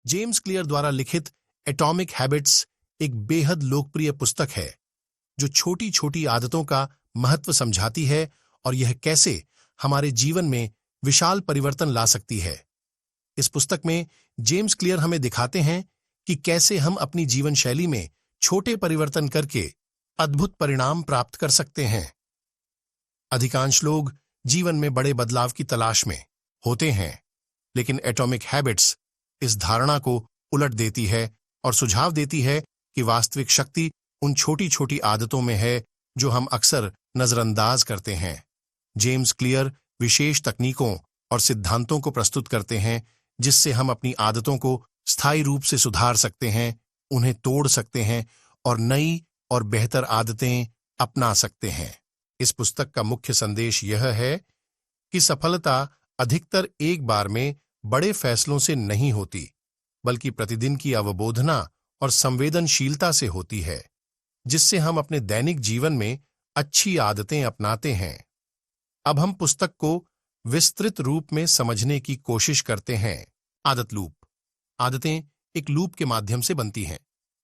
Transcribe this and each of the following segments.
James Clear द्वारा लिखित atomic habits एक बेहद लोकप्रिय पुस्तक है जो छोटी छोटी आदतों का महत्व समझाती है और यह कैसे हमारे जीवन में विशाल परिवर्तन ला सकती है। इस पुस्तक में जेम्स क्लियर हमें दिखाते हैं कि कैसे हम अपनी जीवन शैली में छोटे परिवर्तन करके अद्भुत परिणाम प्राप्त कर सकते हैं। अधिकांश लोग जीवन में बड़े बदलाव की तलाश में होते हैं, लेकिन एटॉमिक हैबिट्स इस धारणा को उलट देती है और सुझाव देती है कि वास्तविक शक्ति उन छोटी छोटी आदतों में है जो हम अक्सर नजरअंदाज करते हैं। जेम्स क्लियर विशेष तकनीकों और सिद्धांतों को प्रस्तुत करते हैं जिससे हम अपनी आदतों को स्थायी रूप से सुधार सकते हैं, उन्हें तोड़ सकते हैं और नई और बेहतर आदतें अपना सकते हैं। इस पुस्तक का मुख्य संदेश यह है कि सफलता अधिकतर एक बार में बड़े फैसलों से नहीं होती, बल्कि प्रतिदिन की अवबोधना और संवेदनशीलता से होती है, जिससे हम अपने दैनिक जीवन में अच्छी आदतें अपनाते हैं। अब हम पुस्तक को विस्तृत रूप में समझने की कोशिश करते हैं। आदत लूप। आदतें एक लूप के माध्यम से बनती हैं,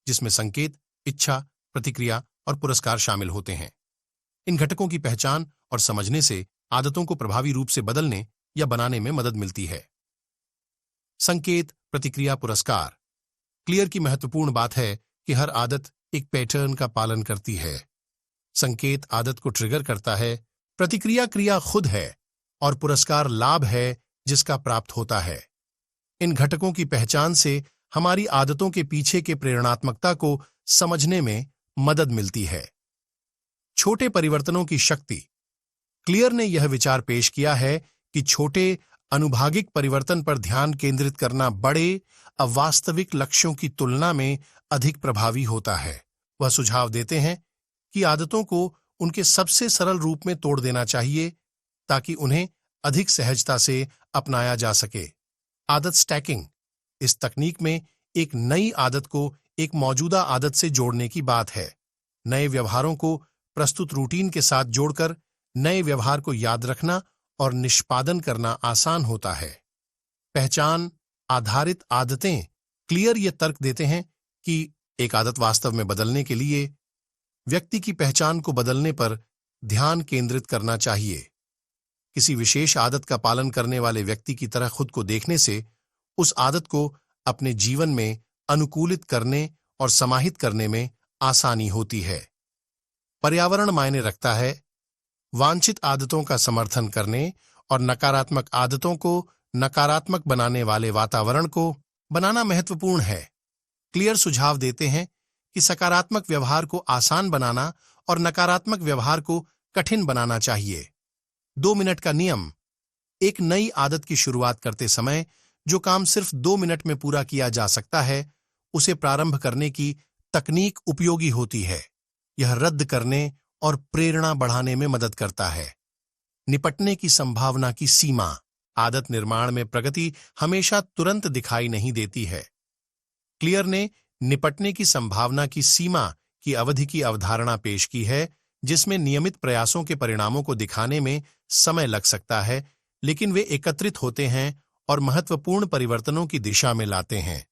जिसमें संकेत, इच्छा, प्रतिक्रिया और पुरस्कार शामिल होते हैं। इन घटकों की पहचान और समझने से आदतों को प्रभावी रूप से बदलने या बनाने में मदद मिलती है। संकेत, प्रतिक्रिया, पुरस्कार। क्लियर की महत्वपूर्ण बात है कि हर आदत एक पैटर्न का पालन करती है। संकेत आदत को ट्रिगर करता है, प्रतिक्रिया क्रिया खुद है और पुरस्कार लाभ है जिसका प्राप्त होता है। इन घटकों की पहचान से हमारी आदतों के पीछे के प्रेरणात्मकता को समझने में मदद मिलती है। छोटे परिवर्तनों की शक्ति। क्लियर ने यह विचार पेश किया है कि छोटे अनुभागिक परिवर्तन पर ध्यान केंद्रित करना बड़े अवास्तविक लक्ष्यों की तुलना में अधिक प्रभावी होता है। वह सुझाव देते हैं कि आदतों को उनके सबसे सरल रूप में तोड़ देना चाहिए ताकि उन्हें अधिक सहजता से अपनाया जा सके। आदत स्टैकिंग। इस तकनीक में एक नई आदत को एक मौजूदा आदत से जोड़ने की बात है। नए व्यवहारों को प्रस्तुत रूटीन के साथ जोड़कर नए व्यवहार को याद रखना और निष्पादन करना आसान होता है। पहचान आधारित आदतें। क्लियर ये तर्क देते हैं कि एक आदत वास्तव में बदलने के लिए व्यक्ति की पहचान को बदलने पर ध्यान केंद्रित करना चाहिए। किसी विशेष आदत का पालन करने वाले व्यक्ति की तरह खुद को देखने से उस आदत को अपने जीवन में अनुकूलित करने और समाहित करने में आसानी होती है। पर्यावरण मायने रखता है। वांछित आदतों का समर्थन करने और नकारात्मक आदतों को नकारात्मक बनाने वाले वातावरण को बनाना महत्वपूर्ण है। क्लियर सुझाव देते हैं कि सकारात्मक व्यवहार को आसान बनाना और नकारात्मक व्यवहार को कठिन बनाना चाहिए। 2 मिनट का नियम। एक नई आदत की शुरुआत करते समय जो काम सिर्फ 2 मिनट में पूरा किया जा सकता है, उसे प्रारंभ करने की तकनीक उपयोगी होती है। यह रद्द करने और प्रेरणा बढ़ाने में मदद करता है। निपटने की संभावना की सीमा। आदत निर्माण में प्रगति हमेशा तुरंत दिखाई नहीं देती है। क्लियर ने निपटने की संभावना की सीमा की अवधि की अवधारणा पेश की है, जिसमें नियमित प्रयासों के परिणामों को दिखाने में समय लग सकता है, लेकिन वे एकत्रित होते हैं और महत्वपूर्ण परिवर्तनों की दिशा में लाते हैं।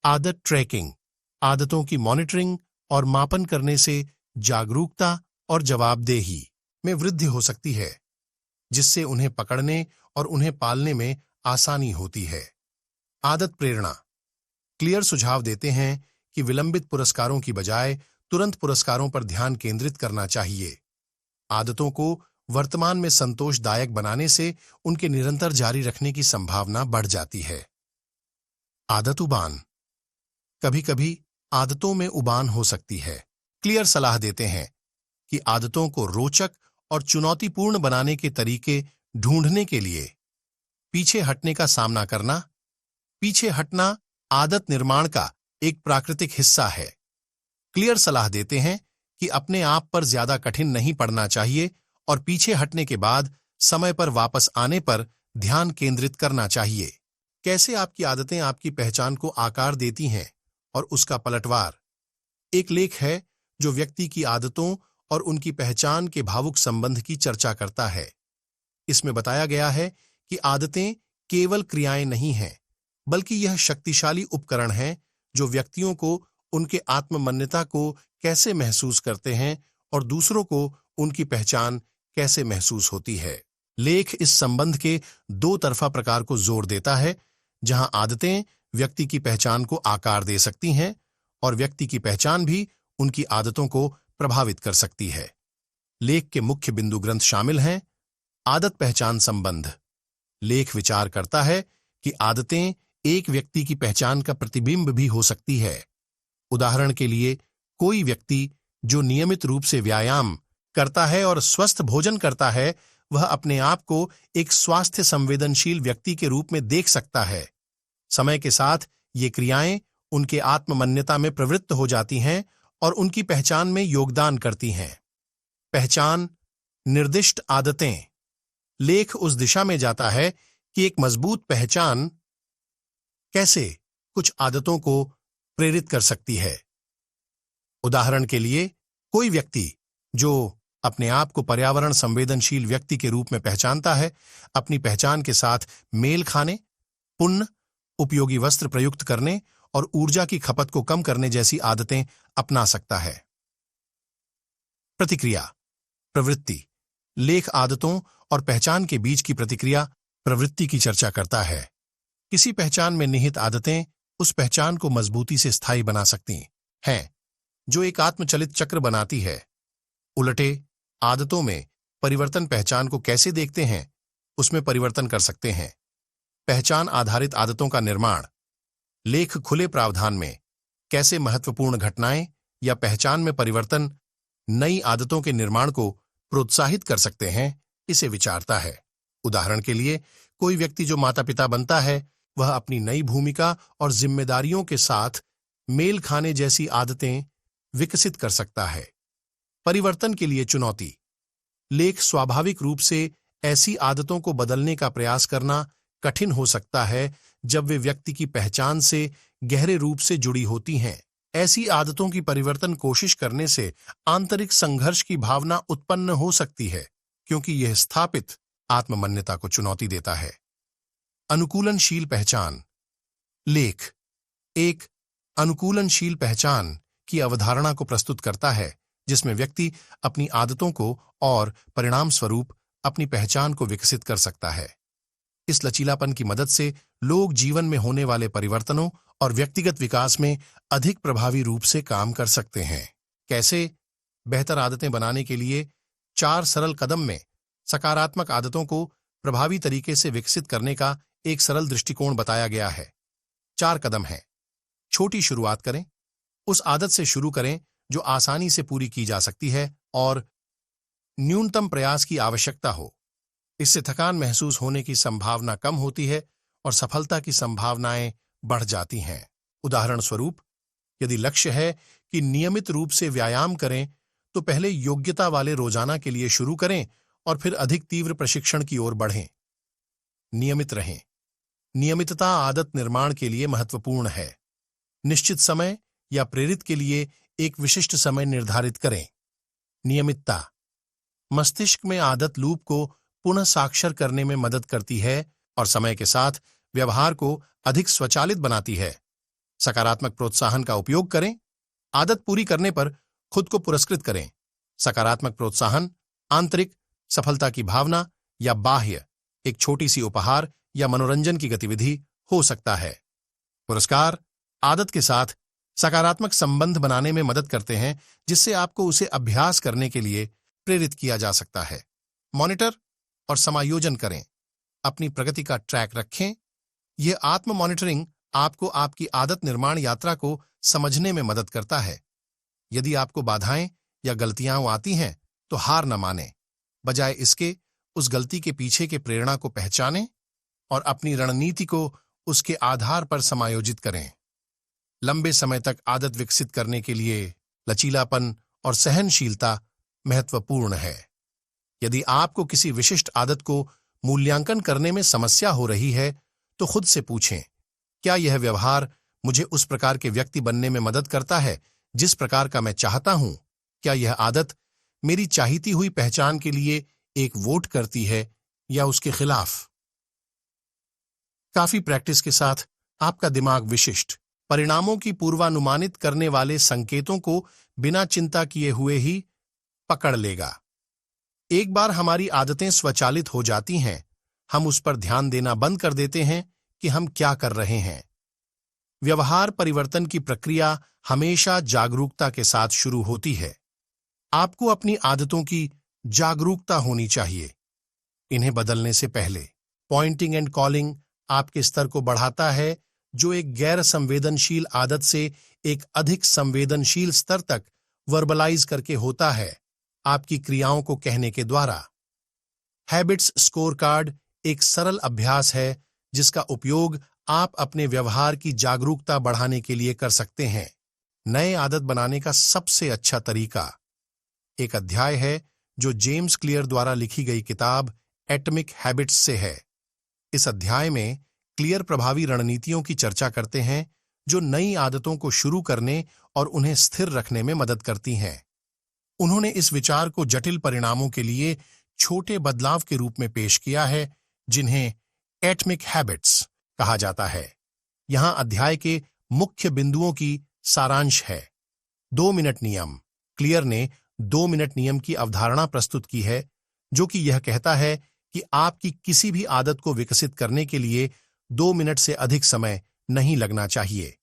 आदत ट्रैकिंग। आदतों की मॉनिटरिंग और मापन करने से जागरूकता और जवाबदेही में वृद्धि हो सकती है, जिससे उन्हें पकड़ने और उन्हें पालने में आसानी होती है। आदत प्रेरणा। क्लियर सुझाव देते हैं कि विलंबित पुरस्कारों की बजाय तुरंत पुरस्कारों पर ध्यान केंद्रित करना चाहिए। आदतों को वर्तमान में संतोषदायक बनाने से उनके निरंतर जारी रखने की संभावना बढ़ जाती है। आदत उबान। कभी कभी आदतों में उबान हो सकती है। क्लियर सलाह देते हैं कि आदतों को रोचक और चुनौतीपूर्ण बनाने के तरीके ढूंढने के लिए पीछे हटने का सामना करना। पीछे हटना आदत निर्माण का एक प्राकृतिक हिस्सा है। क्लियर सलाह देते हैं कि अपने आप पर ज्यादा कठिन नहीं पड़ना चाहिए और पीछे हटने के बाद समय पर वापस आने पर ध्यान केंद्रित करना चाहिए। कैसे आपकी आदतें आपकी पहचान को आकार देती हैं और उसका पलटवार। एक लेख है जो व्यक्ति की आदतों और उनकी पहचान के भावुक संबंध की चर्चा करता है। इसमें बताया गया है कि आदतें केवल क्रियाएं नहीं हैं, बल्कि यह शक्तिशाली उपकरण है जो व्यक्तियों को उनके आत्ममान्यता को कैसे महसूस करते हैं और दूसरों को उनकी पहचान कैसे महसूस होती है। लेख इस संबंध के दो तरफा प्रकार को जोर देता है, जहां आदतें व्यक्ति की पहचान को आकार दे सकती हैं और व्यक्ति की पहचान भी उनकी आदतों को प्रभावित कर सकती है। लेख के मुख्य बिंदु ग्रंथ शामिल हैं। आदत पहचान संबंध। लेख विचार करता है कि आदतें एक व्यक्ति की पहचान का प्रतिबिंब भी हो सकती है। उदाहरण के लिए, कोई व्यक्ति जो नियमित रूप से व्यायाम करता है और स्वस्थ भोजन करता है, वह अपने आप को एक स्वास्थ्य संवेदनशील व्यक्ति के रूप में देख सकता है। समय के साथ ये क्रियाएं उनके आत्ममान्यता में प्रवृत्त हो जाती हैं और उनकी पहचान में योगदान करती हैं। पहचान, निर्दिष्ट आदतें। लेख उस दिशा में जाता है कि एक मजबूत पहचान कैसे कुछ आदतों को प्रेरित कर सकती है। उदाहरण के लिए, कोई व्यक्ति जो अपने आप को पर्यावरण संवेदनशील व्यक्ति के रूप में पहचानता है, अपनी पहचान के साथ मेल खाने, पुण्य, उपयोगी वस्त्र प्रयुक्त करने और ऊर्जा की खपत को कम करने जैसी आदतें अपना सकता है। प्रतिक्रिया, प्रवृत्ति। लेख आदतों और पहचान के बीच की प्रतिक्रिया प्रवृत्ति की चर्चा करता है। किसी पहचान में निहित आदतें उस पहचान को मजबूती से स्थायी बना सकती हैं, जो एक आत्मचलित चक्र बनाती है। उलटे, आदतों में परिवर्तन पहचान को कैसे देखते हैं, उसमें परिवर्तन कर सकते हैं। पहचान आधारित आदतों का निर्माण। लेख खुले प्रावधान में कैसे महत्वपूर्ण घटनाएं या पहचान में परिवर्तन नई आदतों के निर्माण को प्रोत्साहित कर सकते हैं, इसे विचारता है। उदाहरण के लिए, कोई व्यक्ति जो माता पिता बनता है, वह अपनी नई भूमिका और जिम्मेदारियों के साथ मेल खाने जैसी आदतें विकसित कर सकता है। परिवर्तन के लिए चुनौती। लेख स्वाभाविक रूप से ऐसी आदतों को बदलने का प्रयास करना कठिन हो सकता है जब वे व्यक्ति की पहचान से गहरे रूप से जुड़ी होती हैं। ऐसी आदतों की परिवर्तन कोशिश करने से आंतरिक संघर्ष की भावना उत्पन्न हो सकती है, क्योंकि यह स्थापित आत्ममान्यता को चुनौती देता है। अनुकूलनशील पहचान। लेख एक अनुकूलनशील पहचान की अवधारणा को प्रस्तुत करता है, जिसमें व्यक्ति अपनी आदतों को और परिणाम स्वरूप अपनी पहचान को विकसित कर सकता है। इस लचीलापन की मदद से लोग जीवन में होने वाले परिवर्तनों और व्यक्तिगत विकास में अधिक प्रभावी रूप से काम कर सकते हैं। कैसे? बेहतर आदतें बनाने के लिए 4 सरल कदम में सकारात्मक आदतों को प्रभावी तरीके से विकसित करने का एक सरल दृष्टिकोण बताया गया है। 4 कदम हैं। छोटी शुरुआत करें। उस आदत से शुरू करें जो आसानी से पूरी की जा सकती है और न्यूनतम प्रयास की आवश्यकता हो। इससे थकान महसूस होने की संभावना कम होती है और सफलता की संभावनाएं बढ़ जाती हैं। उदाहरण स्वरूप, यदि लक्ष्य है कि नियमित रूप से व्यायाम करें, तो पहले योग्यता वाले रोजाना के लिए शुरू करें और फिर अधिक तीव्र प्रशिक्षण की ओर बढ़ें। नियमित रहें। नियमितता आदत निर्माण के लिए महत्वपूर्ण है। निश्चित समय या प्रेरित के लिए एक विशिष्ट समय निर्धारित करें। नियमितता मस्तिष्क में आदत लूप को पुनः साक्षर करने में मदद करती है और समय के साथ व्यवहार को अधिक स्वचालित बनाती है। सकारात्मक प्रोत्साहन का उपयोग करें। आदत पूरी करने पर खुद को पुरस्कृत करें। सकारात्मक प्रोत्साहन आंतरिक सफलता की भावना या बाह्य एक छोटी सी उपहार या मनोरंजन की गतिविधि हो सकता है। पुरस्कार आदत के साथ सकारात्मक संबंध बनाने में मदद करते हैं, जिससे आपको उसे अभ्यास करने के लिए प्रेरित किया जा सकता है। मॉनिटर और समायोजन करें। अपनी प्रगति का ट्रैक रखें। यह आत्म मॉनिटरिंग आपको आपकी आदत निर्माण यात्रा को समझने में मदद करता है। यदि आपको बाधाएं या गलतियां आती हैं, तो हार न मानें। बजाय इसके उस गलती के पीछे के प्रेरणा को पहचानें और अपनी रणनीति को उसके आधार पर समायोजित करें। लंबे समय तक आदत विकसित करने के लिए लचीलापन और सहनशीलता महत्वपूर्ण है। यदि आपको किसी विशिष्ट आदत को मूल्यांकन करने में समस्या हो रही है, तो खुद से पूछें, क्या यह व्यवहार मुझे उस प्रकार के व्यक्ति बनने में मदद करता है जिस प्रकार का मैं चाहता हूं? क्या यह आदत मेरी चाहती हुई पहचान के लिए एक वोट करती है या उसके खिलाफ? काफी प्रैक्टिस के साथ आपका दिमाग विशिष्ट परिणामों की पूर्वानुमानित करने वाले संकेतों को बिना चिंता किए हुए ही पकड़ लेगा। एक बार हमारी आदतें स्वचालित हो जाती हैं, हम उस पर ध्यान देना बंद कर देते हैं कि हम क्या कर रहे हैं। व्यवहार परिवर्तन की प्रक्रिया हमेशा जागरूकता के साथ शुरू होती है। आपको अपनी आदतों की जागरूकता होनी चाहिए। इन्हें बदलने से पहले पॉइंटिंग एंड कॉलिंग आपके स्तर को बढ़ाता है, जो एक गैर संवेदनशील आदत से एक अधिक संवेदनशील स्तर तक वर्बलाइज करके होता है, आपकी क्रियाओं को कहने के द्वारा। हैबिट्स स्कोर कार्ड एक सरल अभ्यास है जिसका उपयोग आप अपने व्यवहार की जागरूकता बढ़ाने के लिए कर सकते हैं। नए आदत बनाने का सबसे अच्छा तरीका एक अध्याय है जो जेम्स क्लियर द्वारा लिखी गई किताब एटॉमिक हैबिट्स से है। इस अध्याय में क्लियर प्रभावी रणनीतियों की चर्चा करते हैं जो नई आदतों को शुरू करने और उन्हें स्थिर रखने में मदद करती हैं। उन्होंने इस विचार को जटिल परिणामों के लिए छोटे बदलाव के रूप में पेश किया है, जिन्हें एटॉमिक हैबिट्स कहा जाता है। यहां अध्याय के मुख्य बिंदुओं की सारांश है। 2 मिनट नियम। क्लियर ने 2 मिनट नियम की अवधारणा प्रस्तुत की है, जो कि यह कहता है कि आपकी किसी भी आदत को विकसित करने के लिए 2 मिनट से अधिक समय नहीं लगना चाहिए।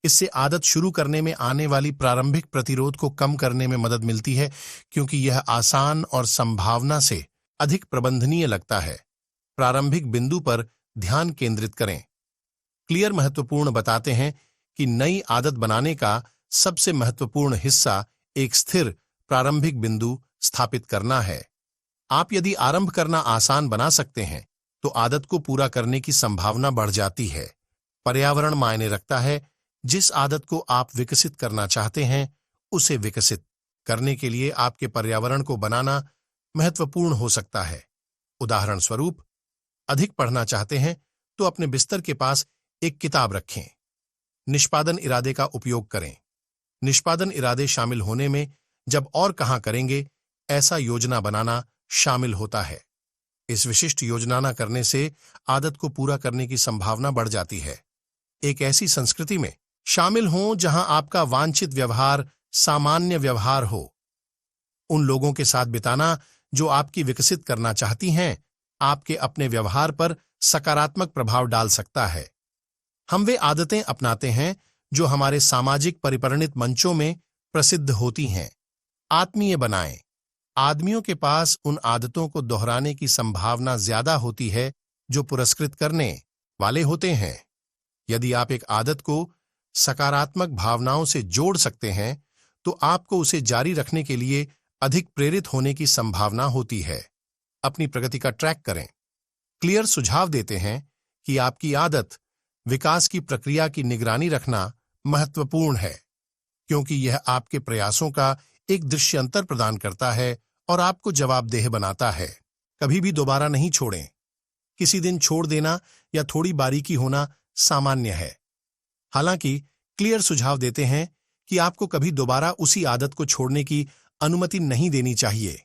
इससे आदत शुरू करने में आने वाली प्रारंभिक प्रतिरोध को कम करने में मदद मिलती है, क्योंकि यह आसान और संभावना से अधिक प्रबंधनीय लगता है। प्रारंभिक बिंदु पर ध्यान केंद्रित करें। क्लियर महत्वपूर्ण बताते हैं कि नई आदत बनाने का सबसे महत्वपूर्ण हिस्सा एक स्थिर प्रारंभिक बिंदु स्थापित करना है। आप यदि आरंभ करना आसान बना सकते हैं, तो आदत को पूरा करने की संभावना बढ़ जाती है। पर्यावरण मायने रखता है। जिस आदत को आप विकसित करना चाहते हैं, उसे विकसित करने के लिए आपके पर्यावरण को बनाना महत्वपूर्ण हो सकता है। उदाहरण स्वरूप, अधिक पढ़ना चाहते हैं तो अपने बिस्तर के पास एक किताब रखें। निष्पादन इरादे का उपयोग करें। निष्पादन इरादे शामिल होने में जब और कहां करेंगे, ऐसा योजना बनाना शामिल होता है। इस विशिष्ट योजना न करने से आदत को पूरा करने की संभावना बढ़ जाती है। एक ऐसी संस्कृति में शामिल हों जहां आपका वांछित व्यवहार सामान्य व्यवहार हो। उन लोगों के साथ बिताना जो आपकी विकसित करना चाहती हैं, आपके अपने व्यवहार पर सकारात्मक प्रभाव डाल सकता है। हम वे आदतें अपनाते हैं जो हमारे सामाजिक परिपरिणित मंचों में प्रसिद्ध होती हैं। आत्मीय बनाएं। आदमियों के पास उन आदतों को दोहराने की संभावना ज्यादा होती है जो पुरस्कृत करने वाले होते हैं। यदि आप एक आदत को सकारात्मक भावनाओं से जोड़ सकते हैं, तो आपको उसे जारी रखने के लिए अधिक प्रेरित होने की संभावना होती है। अपनी प्रगति का ट्रैक करें। क्लियर सुझाव देते हैं कि आपकी आदत विकास की प्रक्रिया की निगरानी रखना महत्वपूर्ण है, क्योंकि यह आपके प्रयासों का एक दृश्यांतर प्रदान करता है और आपको जवाबदेह बनाता है। कभी भी दोबारा नहीं छोड़ें। किसी दिन छोड़ देना या थोड़ी बारीकी होना सामान्य है। हालांकि क्लियर सुझाव देते हैं कि आपको कभी दोबारा उसी आदत को छोड़ने की अनुमति नहीं देनी चाहिए।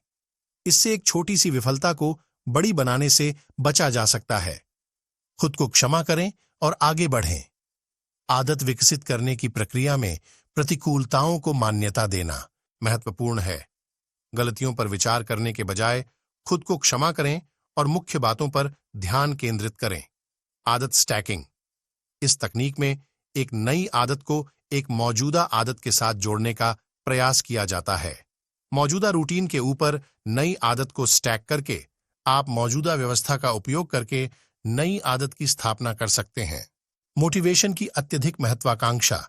इससे एक छोटी सी विफलता को बड़ी बनाने से बचा जा सकता है। खुद को क्षमा करें और आगे बढ़ें। आदत विकसित करने की प्रक्रिया में प्रतिकूलताओं को मान्यता देना महत्वपूर्ण है। गलतियों पर विचार करने के बजाय खुद को क्षमा करें और मुख्य बातों पर ध्यान केंद्रित करें। आदत स्टैकिंग। इस तकनीक में एक नई आदत को एक मौजूदा आदत के साथ जोड़ने का प्रयास किया जाता है। मौजूदा रूटीन के ऊपर नई आदत को स्टैक करके आप मौजूदा व्यवस्था का उपयोग करके नई आदत की स्थापना कर सकते हैं। मोटिवेशन की अत्यधिक महत्वाकांक्षा।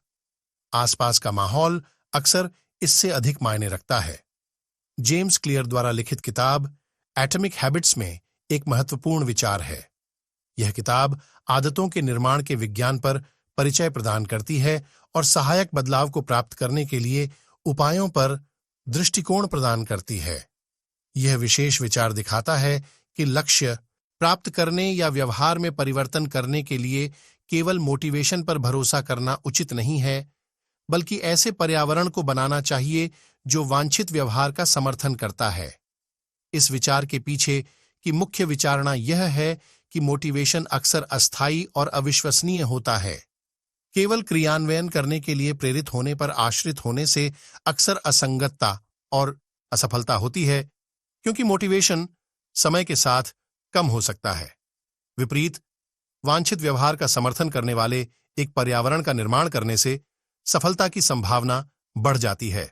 आसपास का माहौल अक्सर इससे अधिक मायने रखता है। जेम्स क्लियर द्वारा लिखित किताब एटॉमिक हैबिट्स में एक महत्वपूर्ण विचार है। यह किताब आदतों के निर्माण के विज्ञान पर परिचय प्रदान करती है और सहायक बदलाव को प्राप्त करने के लिए उपायों पर दृष्टिकोण प्रदान करती है। यह विशेष विचार दिखाता है कि लक्ष्य प्राप्त करने या व्यवहार में परिवर्तन करने के लिए केवल मोटिवेशन पर भरोसा करना उचित नहीं है, बल्कि ऐसे पर्यावरण को बनाना चाहिए जो वांछित व्यवहार का समर्थन करता है। इस विचार के पीछे की मुख्य विचारणा यह है कि मोटिवेशन अक्सर अस्थायी और अविश्वसनीय होता है। केवल क्रियान्वयन करने के लिए प्रेरित होने पर आश्रित होने से अक्सर असंगतता और असफलता होती है, क्योंकि मोटिवेशन समय के साथ कम हो सकता है। विपरीत, वांछित व्यवहार का समर्थन करने वाले एक पर्यावरण का निर्माण करने से सफलता की संभावना बढ़ जाती है।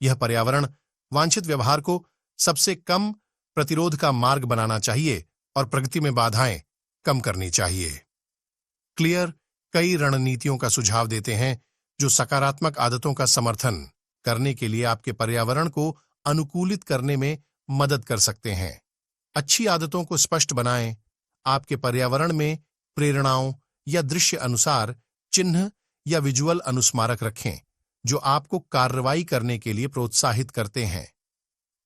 यह पर्यावरण वांछित व्यवहार को सबसे कम प्रतिरोध का मार्ग बनाना चाहिए और प्रगति में बाधाएं कम करनी चाहिए। क्लियर कई रणनीतियों का सुझाव देते हैं जो सकारात्मक आदतों का समर्थन करने के लिए आपके पर्यावरण को अनुकूलित करने में मदद कर सकते हैं। अच्छी आदतों को स्पष्ट बनाएं। आपके पर्यावरण में प्रेरणाओं या दृश्य अनुसार चिन्ह या विजुअल अनुस्मारक रखें जो आपको कार्रवाई करने के लिए प्रोत्साहित करते हैं।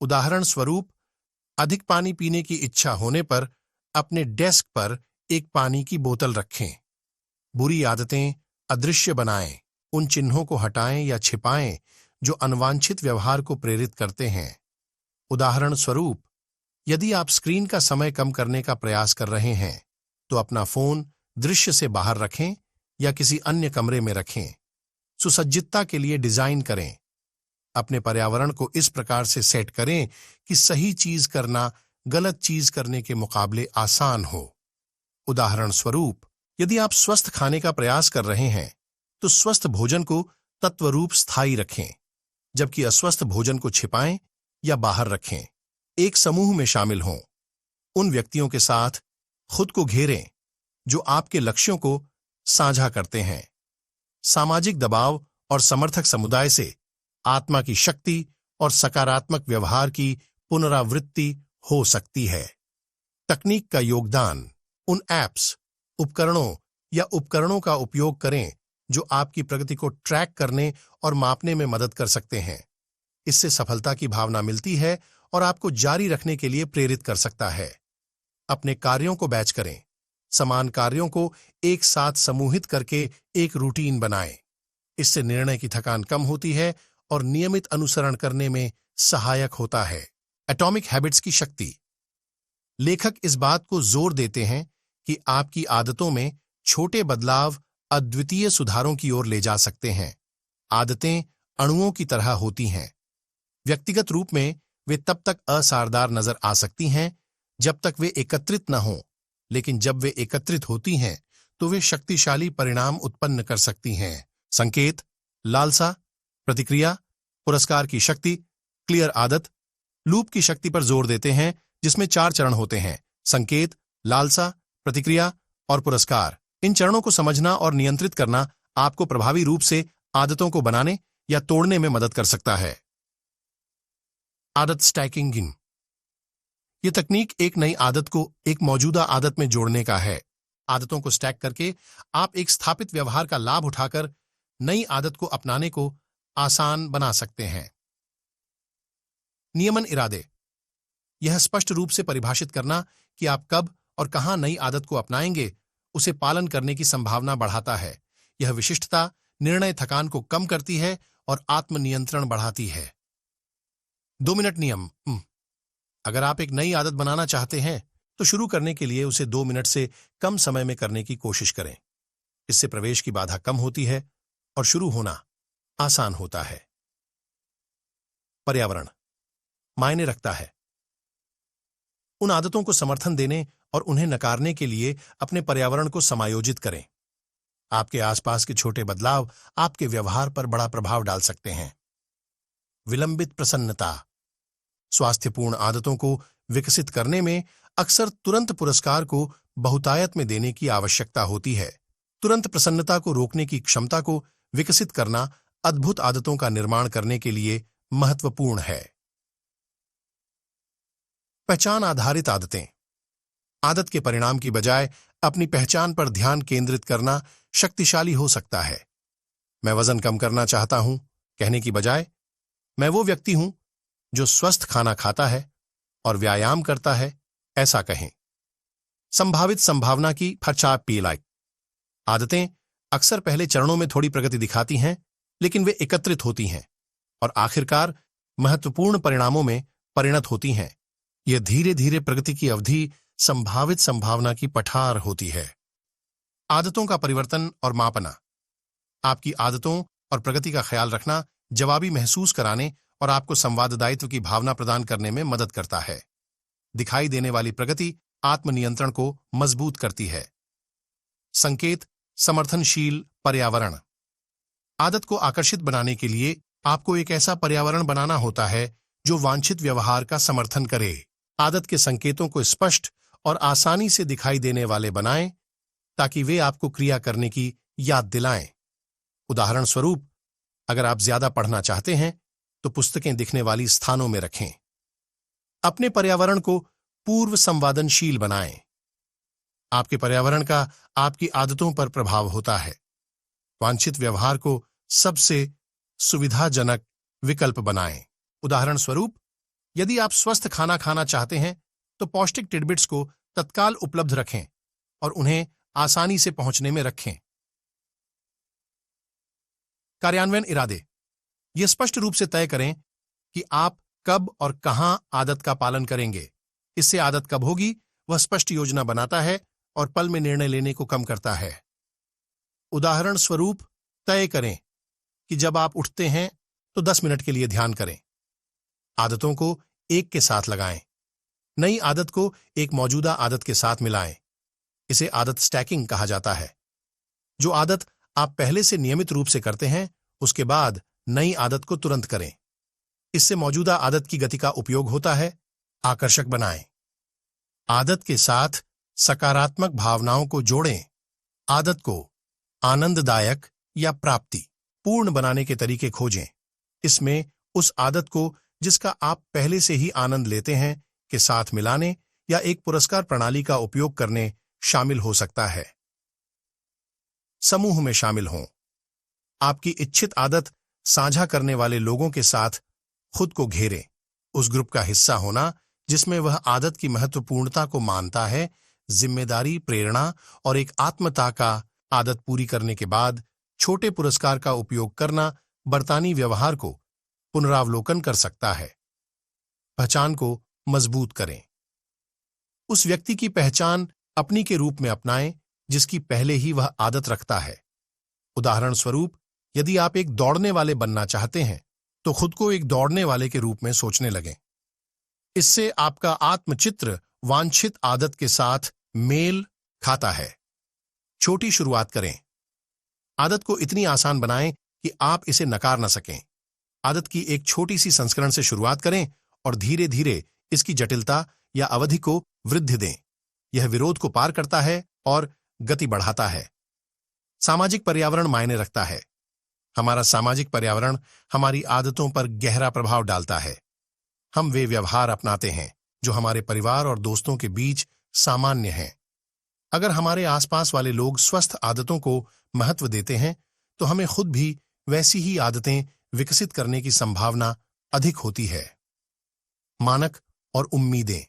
उदाहरण स्वरूप, अधिक पानी पीने की इच्छा होने पर अपने डेस्क पर एक पानी की बोतल रखें। बुरी आदतें अदृश्य बनाएं। उन चिन्हों को हटाएं या छिपाएं जो अनवांछित व्यवहार को प्रेरित करते हैं। उदाहरण स्वरूप, यदि आप स्क्रीन का समय कम करने का प्रयास कर रहे हैं तो अपना फोन दृश्य से बाहर रखें या किसी अन्य कमरे में रखें। सुसज्जितता के लिए डिजाइन करें। अपने पर्यावरण को इस प्रकार से सेट करें कि सही चीज करना गलत चीज करने के मुकाबले आसान हो। उदाहरण स्वरूप, यदि आप स्वस्थ खाने का प्रयास कर रहे हैं तो स्वस्थ भोजन को तत्वरूप स्थायी रखें, जबकि अस्वस्थ भोजन को छिपाएं या बाहर रखें। एक समूह में शामिल हों। उन व्यक्तियों के साथ खुद को घेरें जो आपके लक्ष्यों को साझा करते हैं। सामाजिक दबाव और समर्थक समुदाय से आत्मा की शक्ति और सकारात्मक व्यवहार की पुनरावृत्ति हो सकती है। तकनीक का योगदान। उन ऐप्स, उपकरणों या उपकरणों का उपयोग करें जो आपकी प्रगति को ट्रैक करने और मापने में मदद कर सकते हैं। इससे सफलता की भावना मिलती है और आपको जारी रखने के लिए प्रेरित कर सकता है। अपने कार्यों को बैच करें। समान कार्यों को एक साथ समूहित करके एक रूटीन बनाएं। इससे निर्णय की थकान कम होती है और नियमित अनुसरण करने में सहायक होता है। एटॉमिक हैबिट्स की शक्ति। लेखक इस बात को जोर देते हैं कि आपकी आदतों में छोटे बदलाव अद्वितीय सुधारों की ओर ले जा सकते हैं। आदतें अणुओं की तरह होती हैं। व्यक्तिगत रूप में वे तब तक असारदार नजर आ सकती हैं जब तक वे एकत्रित न हों, लेकिन जब वे एकत्रित होती हैं तो वे शक्तिशाली परिणाम उत्पन्न कर सकती हैं। संकेत, लालसा, प्रतिक्रिया, पुरस्कार की शक्ति। क्लियर आदत लूप की शक्ति पर जोर देते हैं जिसमें 4 चरण होते हैं: संकेत, लालसा, प्रतिक्रिया और पुरस्कार। इन चरणों को समझना और नियंत्रित करना आपको प्रभावी रूप से आदतों को बनाने या तोड़ने में मदद कर सकता है। आदत स्टैकिंग। यह तकनीक एक नई आदत को एक मौजूदा आदत में जोड़ने का है। आदतों को स्टैक करके आप एक स्थापित व्यवहार का लाभ उठाकर नई आदत को अपनाने को आसान बना सकते हैं। नियमन इरादे। यह स्पष्ट रूप से परिभाषित करना कि आप कब और कहां नई आदत को अपनाएंगे, उसे पालन करने की संभावना बढ़ाता है। यह विशिष्टता निर्णय थकान को कम करती है और आत्मनियंत्रण बढ़ाती है। 2 मिनट नियम। अगर आप एक नई आदत बनाना चाहते हैं तो शुरू करने के लिए उसे 2 मिनट से कम समय में करने की कोशिश करें। इससे प्रवेश की बाधा कम होती है और शुरू होना आसान होता है। पर्यावरण मायने रखता है। उन आदतों को समर्थन देने और उन्हें नकारने के लिए अपने पर्यावरण को समायोजित करें। आपके आसपास के छोटे बदलाव आपके व्यवहार पर बड़ा प्रभाव डाल सकते हैं। विलंबित प्रसन्नता। स्वास्थ्यपूर्ण आदतों को विकसित करने में अक्सर तुरंत पुरस्कार को बहुतायत में देने की आवश्यकता होती है। तुरंत प्रसन्नता को रोकने की क्षमता को विकसित करना अद्भुत आदतों का निर्माण करने के लिए महत्वपूर्ण है। पहचान आधारित आदतें। आदत के परिणाम की बजाय अपनी पहचान पर ध्यान केंद्रित करना शक्तिशाली हो सकता है। मैं वजन कम करना चाहता हूं कहने की बजाय मैं वो व्यक्ति हूं जो स्वस्थ खाना खाता है और व्यायाम करता है, ऐसा कहें। संभावित संभावना की फर्चापीलाइक। आदतें अक्सर पहले चरणों में थोड़ी प्रगति दिखाती हैं, लेकिन वे एकत्रित होती हैं और आखिरकार महत्वपूर्ण परिणामों में परिणत होती हैं। यह धीरे धीरे प्रगति की अवधि संभावित संभावना की पठार होती है। आदतों का परिवर्तन और मापना। आपकी आदतों और प्रगति का ख्याल रखना जवाबी महसूस कराने और आपको संवाददायित्व की भावना प्रदान करने में मदद करता है। दिखाई देने वाली प्रगति आत्मनियंत्रण को मजबूत करती है। संकेत, समर्थनशील पर्यावरण। आदत को आकर्षित बनाने के लिए आपको एक ऐसा पर्यावरण बनाना होता है जो वांछित व्यवहार का समर्थन करे। आदत के संकेतों को स्पष्ट और आसानी से दिखाई देने वाले बनाएं ताकि वे आपको क्रिया करने की याद दिलाएं। उदाहरण स्वरूप, अगर आप ज्यादा पढ़ना चाहते हैं तो पुस्तकें दिखने वाली स्थानों में रखें। अपने पर्यावरण को पूर्व संवादनशील बनाएं। आपके पर्यावरण का आपकी आदतों पर प्रभाव होता है। वांछित व्यवहार को सबसे सुविधाजनक विकल्प बनाएं। उदाहरण स्वरूप, यदि आप स्वस्थ खाना खाना चाहते हैं तो पौष्टिक टिडबिट्स को तत्काल उपलब्ध रखें और उन्हें आसानी से पहुंचने में रखें। कार्यान्वयन इरादे। यह स्पष्ट रूप से तय करें कि आप कब और कहां आदत का पालन करेंगे। इससे आदत कब होगी वह स्पष्ट योजना बनाता है और पल में निर्णय लेने को कम करता है। उदाहरण स्वरूप, तय करें कि जब आप उठते हैं तो 10 मिनट के लिए ध्यान करें। आदतों को एक के साथ लगाएं। नई आदत को एक मौजूदा आदत के साथ मिलाएं। इसे आदत स्टैकिंग कहा जाता है। जो आदत आप पहले से नियमित रूप से करते हैं उसके बाद नई आदत को तुरंत करें। इससे मौजूदा आदत की गति का उपयोग होता है। आकर्षक बनाएं। आदत के साथ सकारात्मक भावनाओं को जोड़ें। आदत को आनंददायक या प्राप्ति पूर्ण बनाने के तरीके खोजें। इसमें उस आदत को जिसका आप पहले से ही आनंद लेते हैं के साथ मिलाने या एक पुरस्कार प्रणाली का उपयोग करने शामिल हो सकता है। समूह में शामिल हों। आपकी इच्छित आदत साझा करने वाले लोगों के साथ खुद को घेरें। उस ग्रुप का हिस्सा होना जिसमें वह आदत की महत्वपूर्णता को मानता है, जिम्मेदारी, प्रेरणा और एक आत्मता का आदत पूरी करने के बाद छोटे पुरस्कार का उपयोग करना बर्तानी व्यवहार को पुनरावलोकन कर सकता है। पहचान को मजबूत करें। उस व्यक्ति की पहचान अपनी के रूप में अपनाएं जिसकी पहले ही वह आदत रखता है। उदाहरण स्वरूप, यदि आप एक दौड़ने वाले बनना चाहते हैं तो खुद को एक दौड़ने वाले के रूप में सोचने लगें। इससे आपका आत्मचित्र वांछित आदत के साथ मेल खाता है। छोटी शुरुआत करें। आदत को इतनी आसान बनाएं कि आप इसे नकार न सकें। आदत की एक छोटी सी संस्करण से शुरुआत करें और धीरे धीरे इसकी जटिलता या अवधि को वृद्धि दें। यह विरोध को पार करता है और गति बढ़ाता है। सामाजिक पर्यावरण मायने रखता है। हमारा सामाजिक पर्यावरण हमारी आदतों पर गहरा प्रभाव डालता है। हम वे व्यवहार अपनाते हैं जो हमारे परिवार और दोस्तों के बीच सामान्य हैं। अगर हमारे आसपास वाले लोग स्वस्थ आदतों को महत्व देते हैं तो हमें खुद भी वैसी ही आदतें विकसित करने की संभावना अधिक होती है। मानक और उम्मीदें।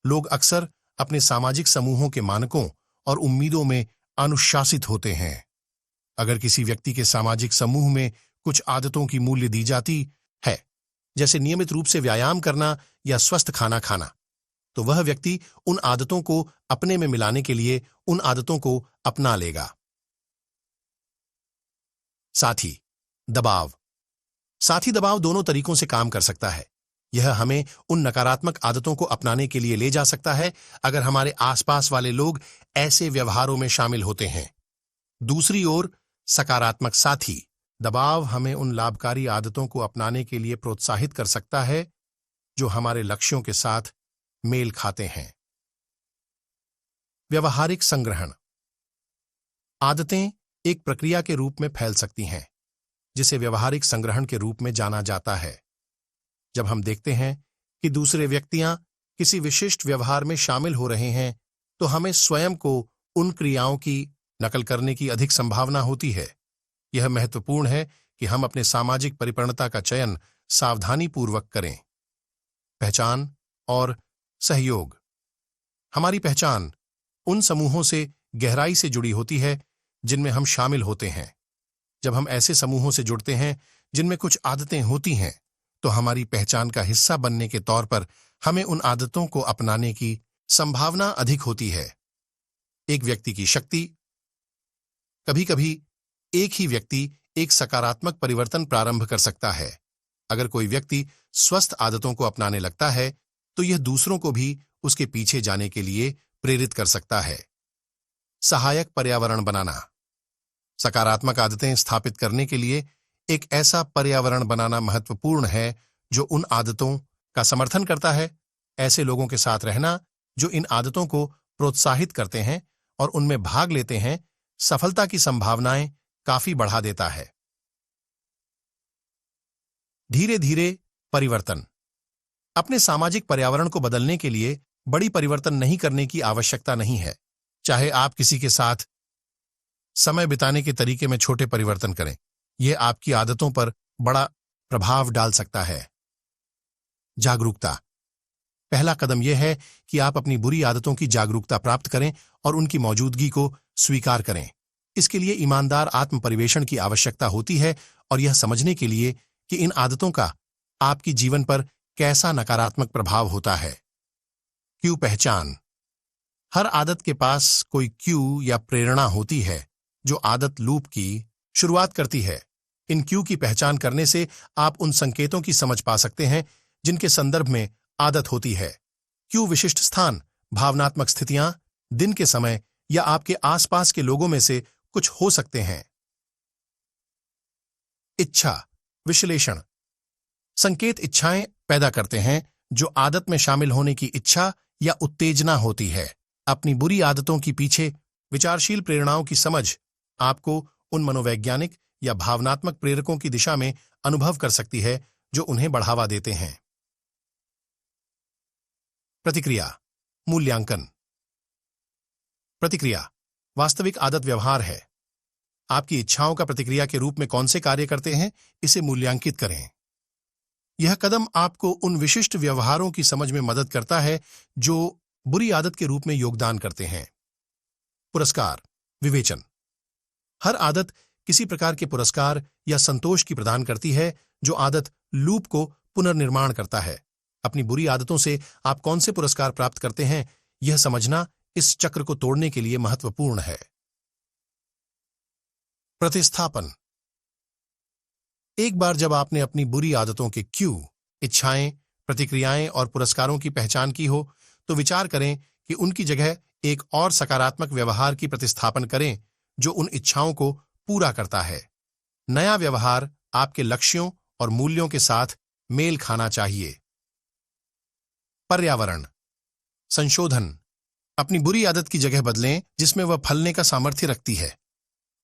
लोग अक्सर अपने सामाजिक समूहों के मानकों और उम्मीदों में अनुशासित होते हैं। अगर किसी व्यक्ति के सामाजिक समूह में कुछ आदतों की मूल्य दी जाती है, जैसे नियमित रूप से व्यायाम करना या स्वस्थ खाना खाना, तो वह व्यक्ति उन आदतों को अपने में मिलाने के लिए उन आदतों को अपना लेगा। साथी दबाव। साथी दबाव दोनों तरीकों से काम कर सकता है। यह हमें उन नकारात्मक आदतों को अपनाने के लिए ले जा सकता है अगर हमारे आसपास वाले लोग ऐसे व्यवहारों में शामिल होते हैं। दूसरी ओर, सकारात्मक साथी दबाव हमें उन लाभकारी आदतों को अपनाने के लिए प्रोत्साहित कर सकता है जो हमारे लक्ष्यों के साथ मेल खाते हैं। व्यवहारिक संग्रहण। आदतें एक प्रक्रिया के रूप में फैल सकती हैं जिसे व्यवहारिक संग्रहण के रूप में जाना जाता है। जब हम देखते हैं कि दूसरे व्यक्तियां किसी विशिष्ट व्यवहार में शामिल हो रहे हैं तो हमें स्वयं को उन क्रियाओं की नकल करने की अधिक संभावना होती है। यह महत्वपूर्ण है कि हम अपने सामाजिक परिपक्वता का चयन सावधानीपूर्वक करें। पहचान और सहयोग। हमारी पहचान उन समूहों से गहराई से जुड़ी होती है जिनमें हम शामिल होते हैं। जब हम ऐसे समूहों से जुड़ते हैं जिनमें कुछ आदतें होती हैं तो हमारी पहचान का हिस्सा बनने के तौर पर हमें उन आदतों को अपनाने की संभावना अधिक होती है। एक व्यक्ति की शक्ति। कभी कभी एक ही व्यक्ति एक सकारात्मक परिवर्तन प्रारंभ कर सकता है। अगर कोई व्यक्ति स्वस्थ आदतों को अपनाने लगता है तो यह दूसरों को भी उसके पीछे जाने के लिए प्रेरित कर सकता है। सहायक पर्यावरण बनाना। सकारात्मक आदतें स्थापित करने के लिए एक ऐसा पर्यावरण बनाना महत्वपूर्ण है जो उन आदतों का समर्थन करता है। ऐसे लोगों के साथ रहना जो इन आदतों को प्रोत्साहित करते हैं और उनमें भाग लेते हैं, सफलता की संभावनाएं काफी बढ़ा देता है। धीरे धीरे परिवर्तन। अपने सामाजिक पर्यावरण को बदलने के लिए बड़ी परिवर्तन नहीं करने की आवश्यकता नहीं है। चाहे आप किसी के साथ समय बिताने के तरीके में छोटे परिवर्तन करें, यह आपकी आदतों पर बड़ा प्रभाव डाल सकता है। जागरूकता। पहला कदम यह है कि आप अपनी बुरी आदतों की जागरूकता प्राप्त करें और उनकी मौजूदगी को स्वीकार करें। इसके लिए ईमानदार आत्म परिवेषण की आवश्यकता होती है और यह समझने के लिए कि इन आदतों का आपकी जीवन पर कैसा नकारात्मक प्रभाव होता है। क्यों पहचान। हर आदत के पास कोई क्यू या प्रेरणा होती है जो आदत लूप की शुरुआत करती है। इन क्यू की पहचान करने से आप उन संकेतों की समझ पा सकते हैं जिनके संदर्भ में आदत होती है। क्यू विशिष्ट स्थान, भावनात्मक स्थितियां, दिन के समय या आपके आसपास के लोगों में से कुछ हो सकते हैं। इच्छा विश्लेषण। संकेत इच्छाएं पैदा करते हैं जो आदत में शामिल होने की इच्छा या उत्तेजना होती है। अपनी बुरी आदतों की पीछे विचारशील प्रेरणाओं की समझ आपको उन मनोवैज्ञानिक या भावनात्मक प्रेरकों की दिशा में अनुभव कर सकती है जो उन्हें बढ़ावा देते हैं। प्रतिक्रिया मूल्यांकन। प्रतिक्रिया वास्तविक आदत व्यवहार है। आपकी इच्छाओं का प्रतिक्रिया के रूप में कौन से कार्य करते हैं, इसे मूल्यांकित करें। यह कदम आपको उन विशिष्ट व्यवहारों की समझ में मदद करता है जो बुरी आदत के रूप में योगदान करते हैं। पुरस्कार विवेचन। हर आदत किसी प्रकार के पुरस्कार या संतोष की प्रदान करती है जो आदत लूप को पुनर्निर्माण करता है। अपनी बुरी आदतों से आप कौन से पुरस्कार प्राप्त करते हैं, यह समझना इस चक्र को तोड़ने के लिए महत्वपूर्ण है। प्रतिस्थापन। एक बार जब आपने अपनी बुरी आदतों के क्यू, इच्छाएं, प्रतिक्रियाएं और पुरस्कारों की पहचान की हो तो विचार करें कि उनकी जगह एक और सकारात्मक व्यवहार की प्रतिस्थापन करें जो उन इच्छाओं को पूरा करता है। नया व्यवहार आपके लक्ष्यों और मूल्यों के साथ मेल खाना चाहिए। पर्यावरण संशोधन। अपनी बुरी आदत की जगह बदलें जिसमें वह फलने का सामर्थ्य रखती है।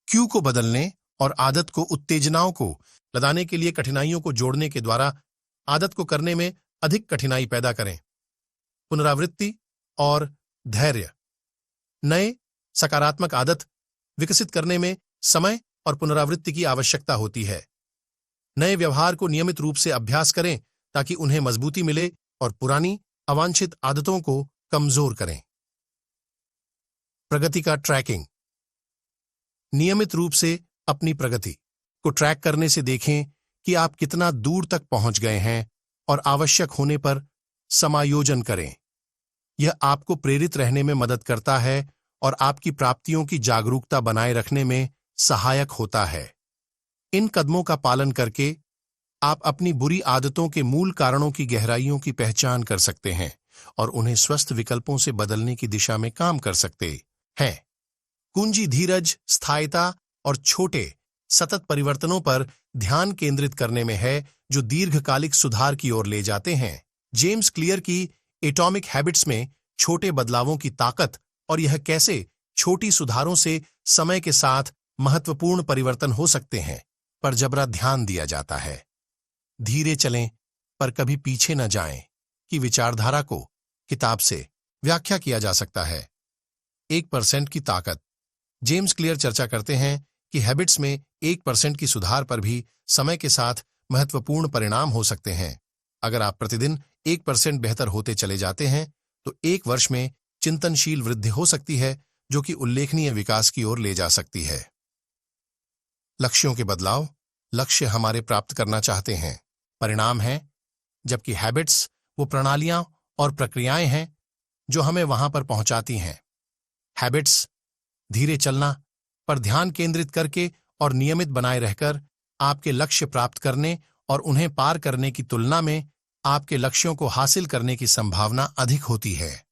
क्यू को बदलने और आदत को उत्तेजनाओं को लदाने के लिए कठिनाइयों को जोड़ने के द्वारा आदत को करने में अधिक कठिनाई पैदा करें। पुनरावृत्ति और धैर्य। नए सकारात्मक आदत विकसित करने में समय और पुनरावृत्ति की आवश्यकता होती है। नए व्यवहार को नियमित रूप से अभ्यास करें ताकि उन्हें मजबूती मिले और पुरानी अवांछित आदतों को कमजोर करें। प्रगति का ट्रैकिंग। नियमित रूप से अपनी प्रगति को ट्रैक करने से देखें कि आप कितना दूर तक पहुंच गए हैं और आवश्यक होने पर समायोजन करें। यह आपको प्रेरित रहने में मदद करता है और आपकी प्राप्तियों की जागरूकता बनाए रखने में सहायक होता है। इन कदमों का पालन करके आप अपनी बुरी आदतों के मूल कारणों की गहराइयों की पहचान कर सकते हैं और उन्हें स्वस्थ विकल्पों से बदलने की दिशा में काम कर सकते हैं। कुंजी धीरज, स्थायिता और छोटे सतत परिवर्तनों पर ध्यान केंद्रित करने में है जो दीर्घकालिक सुधार की ओर ले जाते हैं। जेम्स क्लियर की एटॉमिक हैबिट्स में छोटे बदलावों की ताकत और यह कैसे छोटी सुधारों से समय के साथ महत्वपूर्ण परिवर्तन हो सकते हैं पर जबरा ध्यान दिया जाता है। धीरे चलें पर कभी पीछे न जाएं कि विचारधारा को किताब से व्याख्या किया जा सकता है। 1% की ताकत। जेम्स क्लियर चर्चा करते हैं कि हैबिट्स में 1% की सुधार पर भी समय के साथ महत्वपूर्ण परिणाम हो सकते हैं। अगर आप प्रतिदिन 1% बेहतर होते चले जाते हैं तो 1 वर्ष में चिंतनशील वृद्धि हो सकती है जो कि उल्लेखनीय विकास की ओर ले जा सकती है। लक्ष्यों के बदलाव। लक्ष्य हमारे प्राप्त करना चाहते हैं, परिणाम है, जबकि हैबिट्स वो प्रणालियां और प्रक्रियाएं हैं जो हमें वहां पर पहुंचाती हैं। हैबिट्स धीरे चलना पर ध्यान केंद्रित करके और नियमित बनाए रहकर आपके लक्ष्य प्राप्त करने और उन्हें पार करने की तुलना में आपके लक्ष्यों को हासिल करने की संभावना अधिक होती है।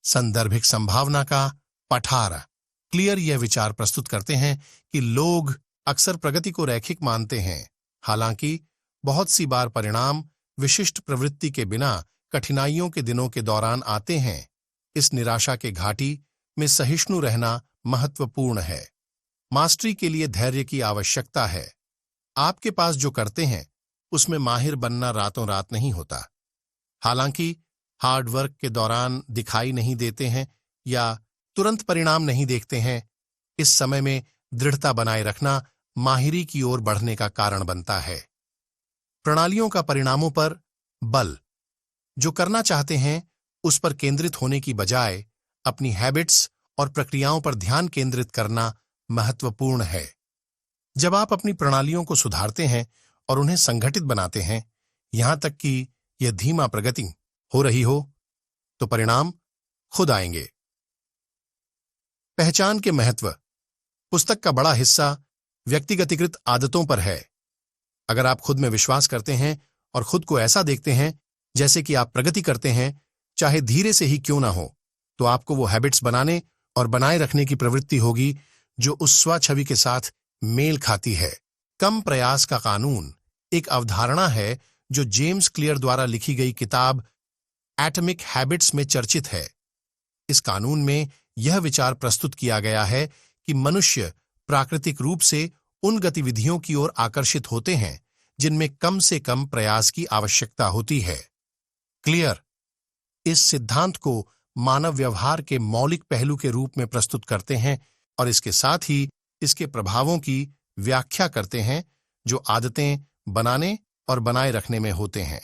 संदर्भिक संभावना का पठार क्लियर यह विचार प्रस्तुत करते हैं कि लोग अक्सर प्रगति को रैखिक मानते हैं, हालांकि बहुत सी बार परिणाम विशिष्ट प्रवृत्ति के बिना कठिनाइयों के दिनों के दौरान आते हैं। इस निराशा के घाटी में सहिष्णु रहना महत्वपूर्ण है। मास्टरी के लिए धैर्य की आवश्यकता है। आपके पास जो करते हैं उसमें माहिर बनना रातों रात नहीं होता। हालांकि हार्ड वर्क के दौरान दिखाई नहीं देते हैं या तुरंत परिणाम नहीं देखते हैं, इस समय में दृढ़ता बनाए रखना माहिरी की ओर बढ़ने का कारण बनता है। प्रणालियों का परिणामों पर बल जो करना चाहते हैं उस पर केंद्रित होने की बजाय अपनी हैबिट्स और प्रक्रियाओं पर ध्यान केंद्रित करना महत्वपूर्ण है। जब आप अपनी प्रणालियों को सुधारते हैं और उन्हें संगठित बनाते हैं, यहां तक कि यह धीमा प्रगति हो रही हो, तो परिणाम खुद आएंगे। पहचान के महत्व पुस्तक का बड़ा हिस्सा व्यक्तिगतीकृत आदतों पर है। अगर आप खुद में विश्वास करते हैं और खुद को ऐसा देखते हैं जैसे कि आप प्रगति करते हैं, चाहे धीरे से ही क्यों ना हो, तो आपको वो हैबिट्स बनाने और बनाए रखने की प्रवृत्ति होगी जो उस स्वछवि के साथ मेल खाती है। कम प्रयास का कानून एक अवधारणा है जो जेम्स क्लियर द्वारा लिखी गई किताब एटॉमिक हैबिट्स में चर्चित है। इस कानून में यह विचार प्रस्तुत किया गया है कि मनुष्य प्राकृतिक रूप से उन गतिविधियों की ओर आकर्षित होते हैं जिनमें कम से कम प्रयास की आवश्यकता होती है। क्लियर इस सिद्धांत को मानव व्यवहार के मौलिक पहलू के रूप में प्रस्तुत करते हैं और इसके साथ ही इसके प्रभावों की व्याख्या करते हैं जो आदतें बनाने और बनाए रखने में होते हैं।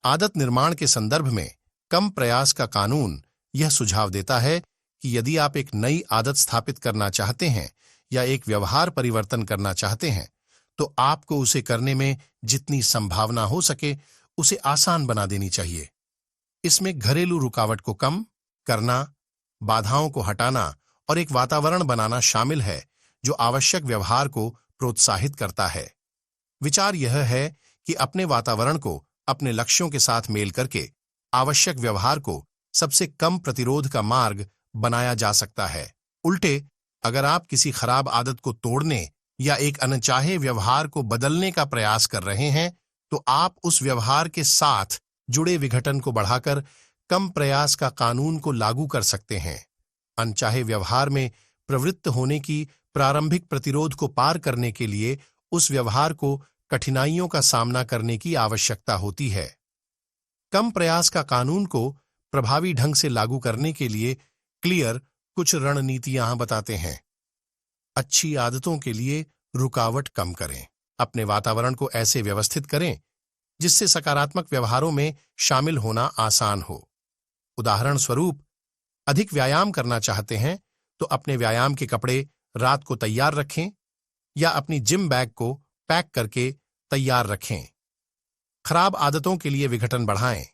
आदत निर्माण के संदर्भ में कम प्रयास का कानून यह सुझाव देता है कि यदि आप एक नई आदत स्थापित करना चाहते हैं या एक व्यवहार परिवर्तन करना चाहते हैं, तो आपको उसे करने में जितनी संभावना हो सके उसे आसान बना देनी चाहिए। इसमें घरेलू रुकावट को कम करना, बाधाओं को हटाना और एक वातावरण बनाना शामिल है जो आवश्यक व्यवहार को प्रोत्साहित करता है। विचार यह है कि अपने वातावरण को अपने लक्ष्यों के साथ मेल करके आवश्यक व्यवहार को सबसे कम प्रतिरोध का मार्ग बनाया जा सकता है। उल्टे, अगर आप किसी खराब आदत को तोड़ने या एक अनचाहे व्यवहार को बदलने का प्रयास कर रहे हैं, तो आप उस व्यवहार के साथ जुड़े विघटन को बढ़ाकर कम प्रयास का कानून को लागू कर सकते हैं। अनचाहे व्यवहार में प्रवृत्त होने की प्रारंभिक प्रतिरोध को पार करने के लिए उस व्यवहार को कठिनाइयों का सामना करने की आवश्यकता होती है। कम प्रयास का कानून को प्रभावी ढंग से लागू करने के लिए क्लियर कुछ रणनीतियां बताते हैं। अच्छी आदतों के लिए रुकावट कम करें। अपने वातावरण को ऐसे व्यवस्थित करें जिससे सकारात्मक व्यवहारों में शामिल होना आसान हो। उदाहरण स्वरूप, अधिक व्यायाम करना चाहते हैं तो अपने व्यायाम के कपड़े रात को तैयार रखें या अपनी जिम बैग को पैक करके तैयार रखें। खराब आदतों के लिए विघटन बढ़ाएं।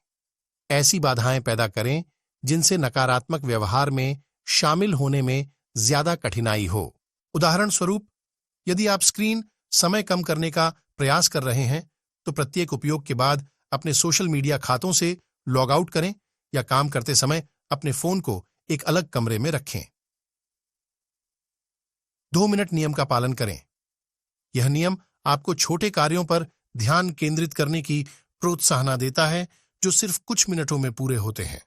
ऐसी बाधाएं पैदा करें जिनसे नकारात्मक व्यवहार में शामिल होने में ज्यादा कठिनाई हो। उदाहरण स्वरूप, यदि आप स्क्रीन समय कम करने का प्रयास कर रहे हैं तो प्रत्येक उपयोग के बाद अपने सोशल मीडिया खातों से लॉग आउट करें या काम करते समय अपने फोन को एक अलग कमरे में रखें। 2 मिनट नियम का पालन करें। यह नियम आपको छोटे कार्यों पर ध्यान केंद्रित करने की प्रोत्साहन देता है जो सिर्फ कुछ मिनटों में पूरे होते हैं।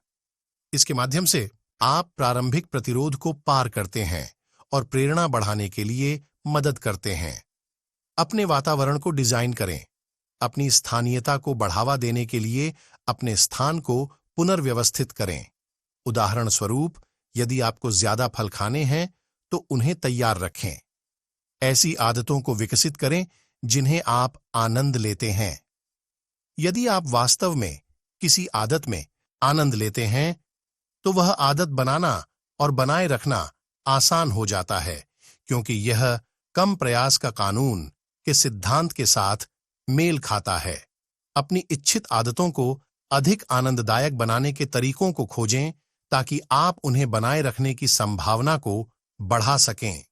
इसके माध्यम से आप प्रारंभिक प्रतिरोध को पार करते हैं और प्रेरणा बढ़ाने के लिए मदद करते हैं। अपने वातावरण को डिजाइन करें। अपनी स्थानीयता को बढ़ावा देने के लिए अपने स्थान को पुनर्व्यवस्थित करें। उदाहरण स्वरूप, यदि आपको ज्यादा फल खाने हैं तो उन्हें तैयार रखें। ऐसी आदतों को विकसित करें जिन्हें आप आनंद लेते हैं। यदि आप वास्तव में किसी आदत में आनंद लेते हैं तो वह आदत बनाना और बनाए रखना आसान हो जाता है, क्योंकि यह कम प्रयास का कानून के सिद्धांत के साथ मेल खाता है। अपनी इच्छित आदतों को अधिक आनंददायक बनाने के तरीकों को खोजें ताकि आप उन्हें बनाए रखने की संभावना को बढ़ा सकें।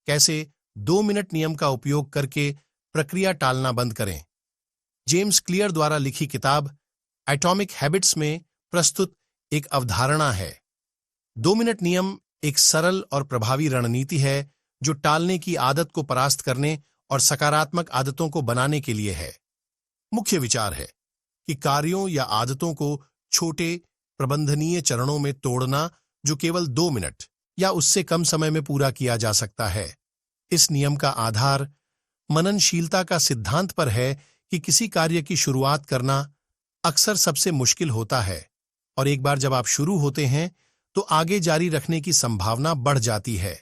कैसे 2 मिनट नियम का उपयोग करके प्रक्रिया टालना बंद करें। जेम्स क्लियर द्वारा लिखी किताब एटॉमिक हैबिट्स में प्रस्तुत एक अवधारणा है। 2 मिनट नियम एक सरल और प्रभावी रणनीति है जो टालने की आदत को परास्त करने और सकारात्मक आदतों को बनाने के लिए है। मुख्य विचार है कि कार्यों या आदतों को छोटे प्रबंधनीय चरणों में तोड़ना जो केवल 2 मिनट या उससे कम समय में पूरा किया जा सकता है। इस नियम का आधार मननशीलता का सिद्धांत पर है कि किसी कार्य की शुरुआत करना अक्सर सबसे मुश्किल होता है और एक बार जब आप शुरू होते हैं तो आगे जारी रखने की संभावना बढ़ जाती है।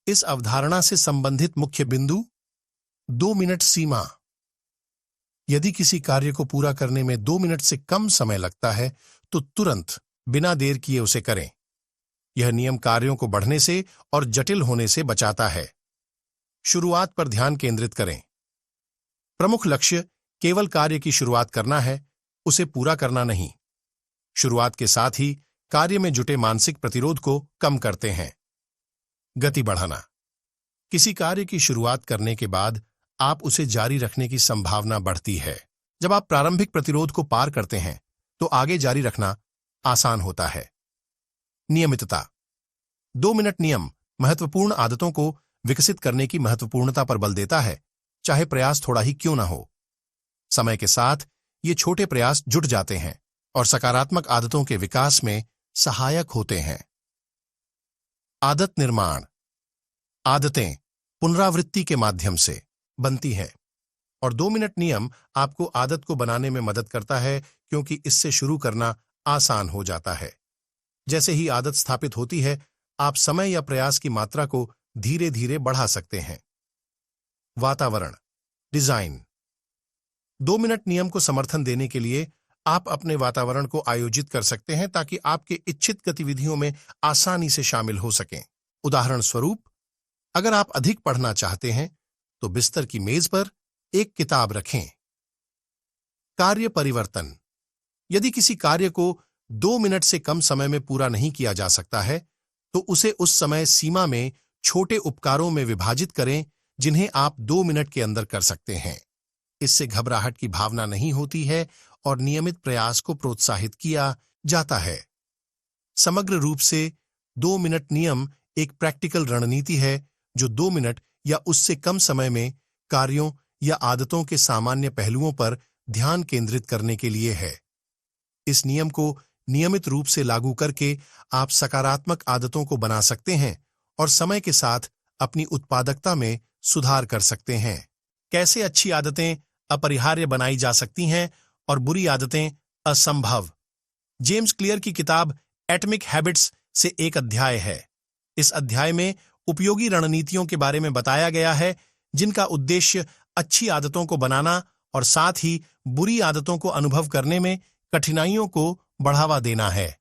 इस अवधारणा से संबंधित मुख्य बिंदु 2 मिनट सीमा। यदि किसी कार्य को पूरा करने में 2 मिनट से कम समय लगता है तो तुरंत बिना देर किए उसे करें। यह नियम कार्यों को बढ़ने से और जटिल होने से बचाता है। शुरुआत पर ध्यान केंद्रित करें। प्रमुख लक्ष्य केवल कार्य की शुरुआत करना है, उसे पूरा करना नहीं। शुरुआत के साथ ही कार्य में जुटे मानसिक प्रतिरोध को कम करते हैं। गति बढ़ाना। किसी कार्य की शुरुआत करने के बाद आप उसे जारी रखने की संभावना बढ़ती है। जब आप प्रारंभिक प्रतिरोध को पार करते हैं तो आगे जारी रखना आसान होता है। नियमितता। 2 मिनट नियम महत्वपूर्ण आदतों को विकसित करने की महत्वपूर्णता पर बल देता है, चाहे प्रयास थोड़ा ही क्यों ना हो। समय के साथ ये छोटे प्रयास जुट जाते हैं और सकारात्मक आदतों के विकास में सहायक होते हैं। आदत निर्माण। आदतें पुनरावृत्ति के माध्यम से बनती हैं और 2 मिनट नियम आपको आदत को बनाने में मदद करता है क्योंकि इससे शुरू करना आसान हो जाता है। जैसे ही आदत स्थापित होती है, आप समय या प्रयास की मात्रा को धीरे धीरे बढ़ा सकते हैं। वातावरण डिजाइन। 2 मिनट नियम को समर्थन देने के लिए आप अपने वातावरण को आयोजित कर सकते हैं ताकि आपके इच्छित गतिविधियों में आसानी से शामिल हो सकें। उदाहरण स्वरूप, अगर आप अधिक पढ़ना चाहते हैं तो बिस्तर की मेज पर एक किताब रखें। कार्य परिवर्तन। यदि किसी कार्य को 2 मिनट से कम समय में पूरा नहीं किया जा सकता है तो उसे उस समय सीमा में छोटे उपकारों में विभाजित करें जिन्हें आप 2 मिनट के अंदर कर सकते हैं। इससे घबराहट की भावना नहीं होती है और नियमित प्रयास को प्रोत्साहित किया जाता है। समग्र रूप से 2 मिनट नियम एक प्रैक्टिकल रणनीति है जो 2 मिनट या उससे कम समय में कार्यों या आदतों के सामान्य पहलुओं पर ध्यान केंद्रित करने के लिए है। इस नियम को नियमित रूप से लागू करके आप सकारात्मक आदतों को बना सकते हैं और समय के साथ अपनी उत्पादकता में सुधार कर सकते हैं। कैसे अच्छी आदतें अपरिहार्य बनाई जा सकती हैं और बुरी आदतें असंभव। जेम्स क्लियर की किताब एटॉमिक हैबिट्स से एक अध्याय है। इस अध्याय में उपयोगी रणनीतियों के बारे में बताया गया है जिनका उद्देश्य अच्छी आदतों को बनाना और साथ ही बुरी आदतों को अनुभव करने में कठिनाइयों को बढ़ावा देना है।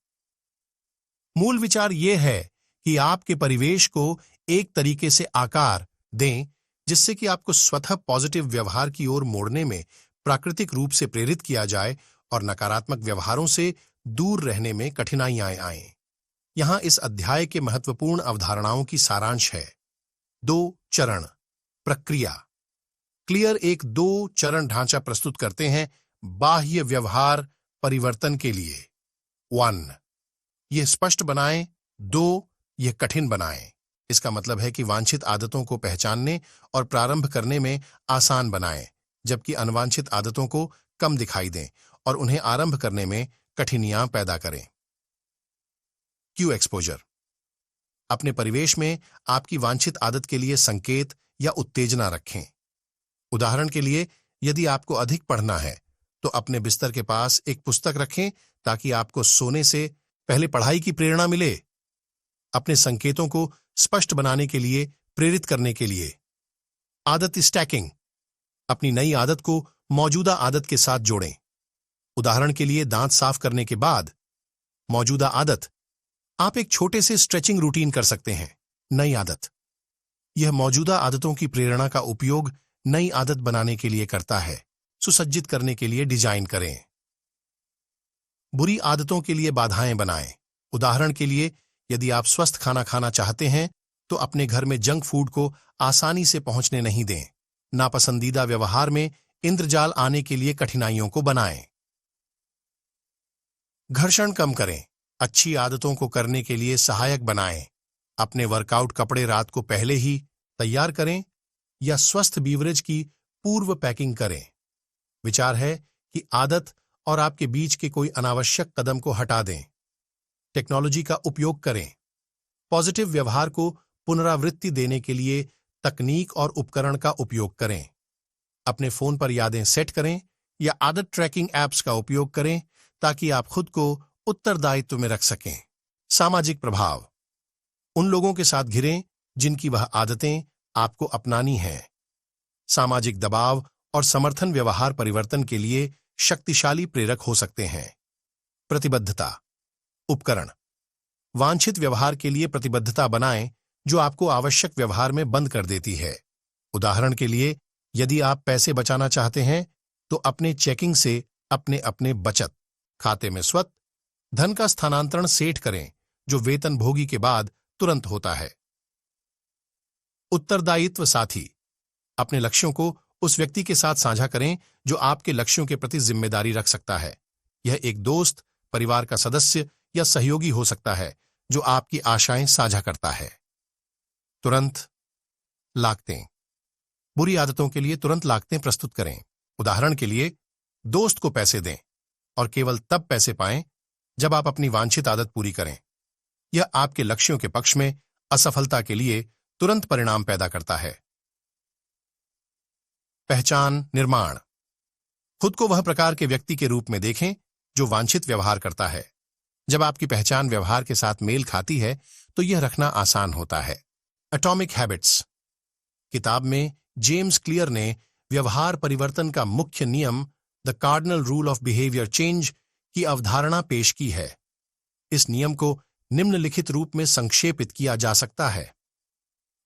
मूल विचार यह है कि आपके परिवेश को एक तरीके से आकार दें जिससे कि आपको स्वतः पॉजिटिव व्यवहार की ओर मोड़ने में प्राकृतिक रूप से प्रेरित किया जाए और नकारात्मक व्यवहारों से दूर रहने में कठिनाइयां आएं। यहां इस अध्याय के महत्वपूर्ण अवधारणाओं की सारांश है। 2 चरण प्रक्रिया। क्लियर एक 2 चरण ढांचा प्रस्तुत करते हैं बाह्य व्यवहार परिवर्तन के लिए। 1 यह स्पष्ट बनाएं, 2 यह कठिन बनाएं। इसका मतलब है कि वांछित आदतों को पहचानने और प्रारंभ करने में आसान बनाएं, जबकि अनवांछित आदतों को कम दिखाई दें और उन्हें आरंभ करने में कठिनाइयां पैदा करें। Q exposure. अपने परिवेश में आपकी वांछित आदत के लिए संकेत या उत्तेजना रखें। उदाहरण के लिए, यदि आपको अधिक पढ़ना है तो अपने बिस्तर के पास एक पुस्तक रखें ताकि आपको सोने से पहले पढ़ाई की प्रेरणा मिले। अपने संकेतों को स्पष्ट बनाने के लिए प्रेरित करने के लिए। आदत स्टैकिंग। अपनी नई आदत को मौजूदा आदत के साथ जोड़ें। उदाहरण के लिए, दांत साफ करने के बाद मौजूदा आदत, आप एक छोटे से स्ट्रेचिंग रूटीन कर सकते हैं। नई आदत, यह मौजूदा आदतों की प्रेरणा का उपयोग नई आदत बनाने के लिए करता है। सुसज्जित करने के लिए डिजाइन करें। बुरी आदतों के लिए बाधाएं बनाएं। उदाहरण के लिए, यदि आप स्वस्थ खाना खाना चाहते हैं तो अपने घर में जंक फूड को आसानी से पहुंचने नहीं दें। नापसंदीदा व्यवहार में इंद्रजाल आने के लिए कठिनाइयों को बनाएं। घर्षण कम करें। अच्छी आदतों को करने के लिए सहायक बनाएं। अपने वर्कआउट कपड़े रात को पहले ही तैयार करें या स्वस्थ बीवरेज की पूर्व पैकिंग करें। विचार है कि आदत और आपके बीच के कोई अनावश्यक कदम को हटा दें। टेक्नोलॉजी का उपयोग करें। पॉजिटिव व्यवहार को पुनरावृत्ति देने के लिए तकनीक और उपकरण का उपयोग करें। अपने फोन पर यादें सेट करें या आदत ट्रैकिंग ऐप्स का उपयोग करें ताकि आप खुद को उत्तरदायित्व में रख सकें। सामाजिक प्रभाव। उन लोगों के साथ घिरें जिनकी वह आदतें आपको अपनानी हैं। सामाजिक दबाव और समर्थन व्यवहार परिवर्तन के लिए शक्तिशाली प्रेरक हो सकते हैं। प्रतिबद्धता। उपकरण। वांछित व्यवहार के लिए प्रतिबद्धता बनाएं जो आपको आवश्यक व्यवहार में बंद कर देती है। उदाहरण के लिए, यदि आप पैसे बचाना चाहते हैं तो अपने चेकिंग से अपने अपने बचत खाते में स्वतः धन का स्थानांतरण सेट करें जो वेतनभोगी के बाद तुरंत होता है। उत्तरदायित्व साथी। अपने लक्ष्यों को उस व्यक्ति के साथ साझा करें जो आपके लक्ष्यों के प्रति जिम्मेदारी रख सकता है। यह एक दोस्त, परिवार का सदस्य या सहयोगी हो सकता है जो आपकी आशाएं साझा करता है। तुरंत लागतें। बुरी आदतों के लिए तुरंत लागतें प्रस्तुत करें। उदाहरण के लिए, दोस्त को पैसे दें और केवल तब पैसे पाएं जब आप अपनी वांछित आदत पूरी करें। यह आपके लक्ष्यों के पक्ष में असफलता के लिए तुरंत परिणाम पैदा करता है। पहचान निर्माण। खुद को वह प्रकार के व्यक्ति के रूप में देखें जो वांछित व्यवहार करता है। जब आपकी पहचान व्यवहार के साथ मेल खाती है तो यह रखना आसान होता है। Atomic habits. किताब में जेम्स क्लियर ने व्यवहार परिवर्तन का मुख्य नियम, the cardinal rule of behaviour change, की अवधारणा पेश की है। इस नियम को निम्नलिखित रूप में संक्षेपित किया जा सकता है।